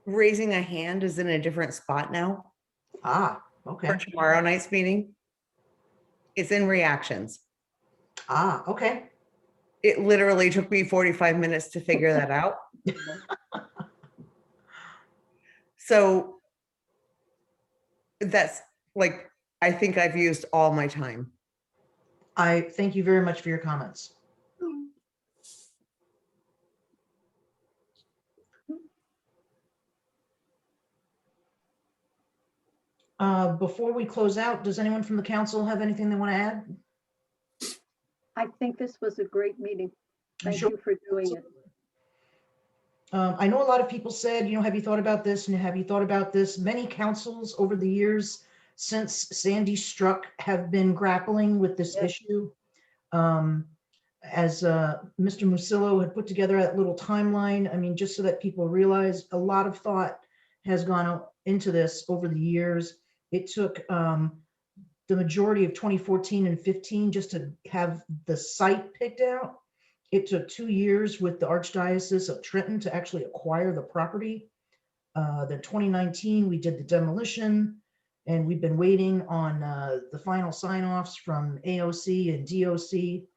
Speaker 21: raising a hand is in a different spot now
Speaker 3: Ah,
Speaker 21: for
Speaker 3: okay.
Speaker 21: tomorrow night's meeting. It's in reactions.
Speaker 3: Ah, okay.
Speaker 21: It literally took me 45 minutes to figure that out. So that's like, I think I've used all my time.
Speaker 3: I thank you very much for your comments. Before we close out, does anyone from the council have anything they want to add?
Speaker 6: I think this was a great meeting. Thank
Speaker 3: Sure.
Speaker 6: you for doing it.
Speaker 3: I know a lot of people said, you know, have you thought about this and have you thought about this? Many councils over the years since Sandy struck have been grappling with this issue. As Mr. Musillo had put together that little timeline, I mean, just so that people realize a lot of thought has gone into this over the years. It took the majority of 2014 and 15 just to have the site picked out. It took 2 years with the Archdiocese of Trenton to actually acquire the property. Then 2019, we did the demolition, and we've been waiting on the final sign-offs from AOC and DOC.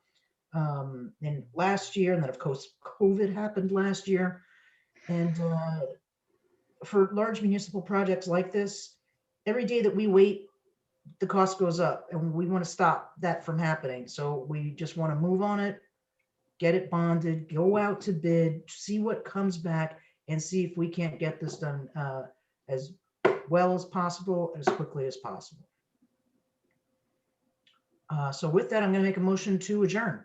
Speaker 3: And last year, and then of course, COVID happened last year. And for large municipal projects like this, every day that we wait, the cost goes up, and we want to stop that from happening. So we just want to move on it, get it bonded, go out to bid, see what comes back, and see if we can't get this done as well as possible, as quickly as possible. So with that, I'm going to make a motion to adjourn.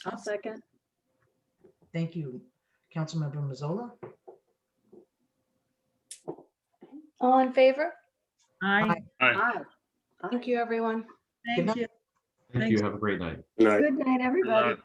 Speaker 6: I'll second.
Speaker 3: Thank you, Councilmember Mazzola.
Speaker 1: All in favor?
Speaker 7: Aye.
Speaker 9: Aye.
Speaker 1: Thank you, everyone.
Speaker 7: Thank you.
Speaker 5: Thank you. Have a great night.
Speaker 6: Good night, everybody.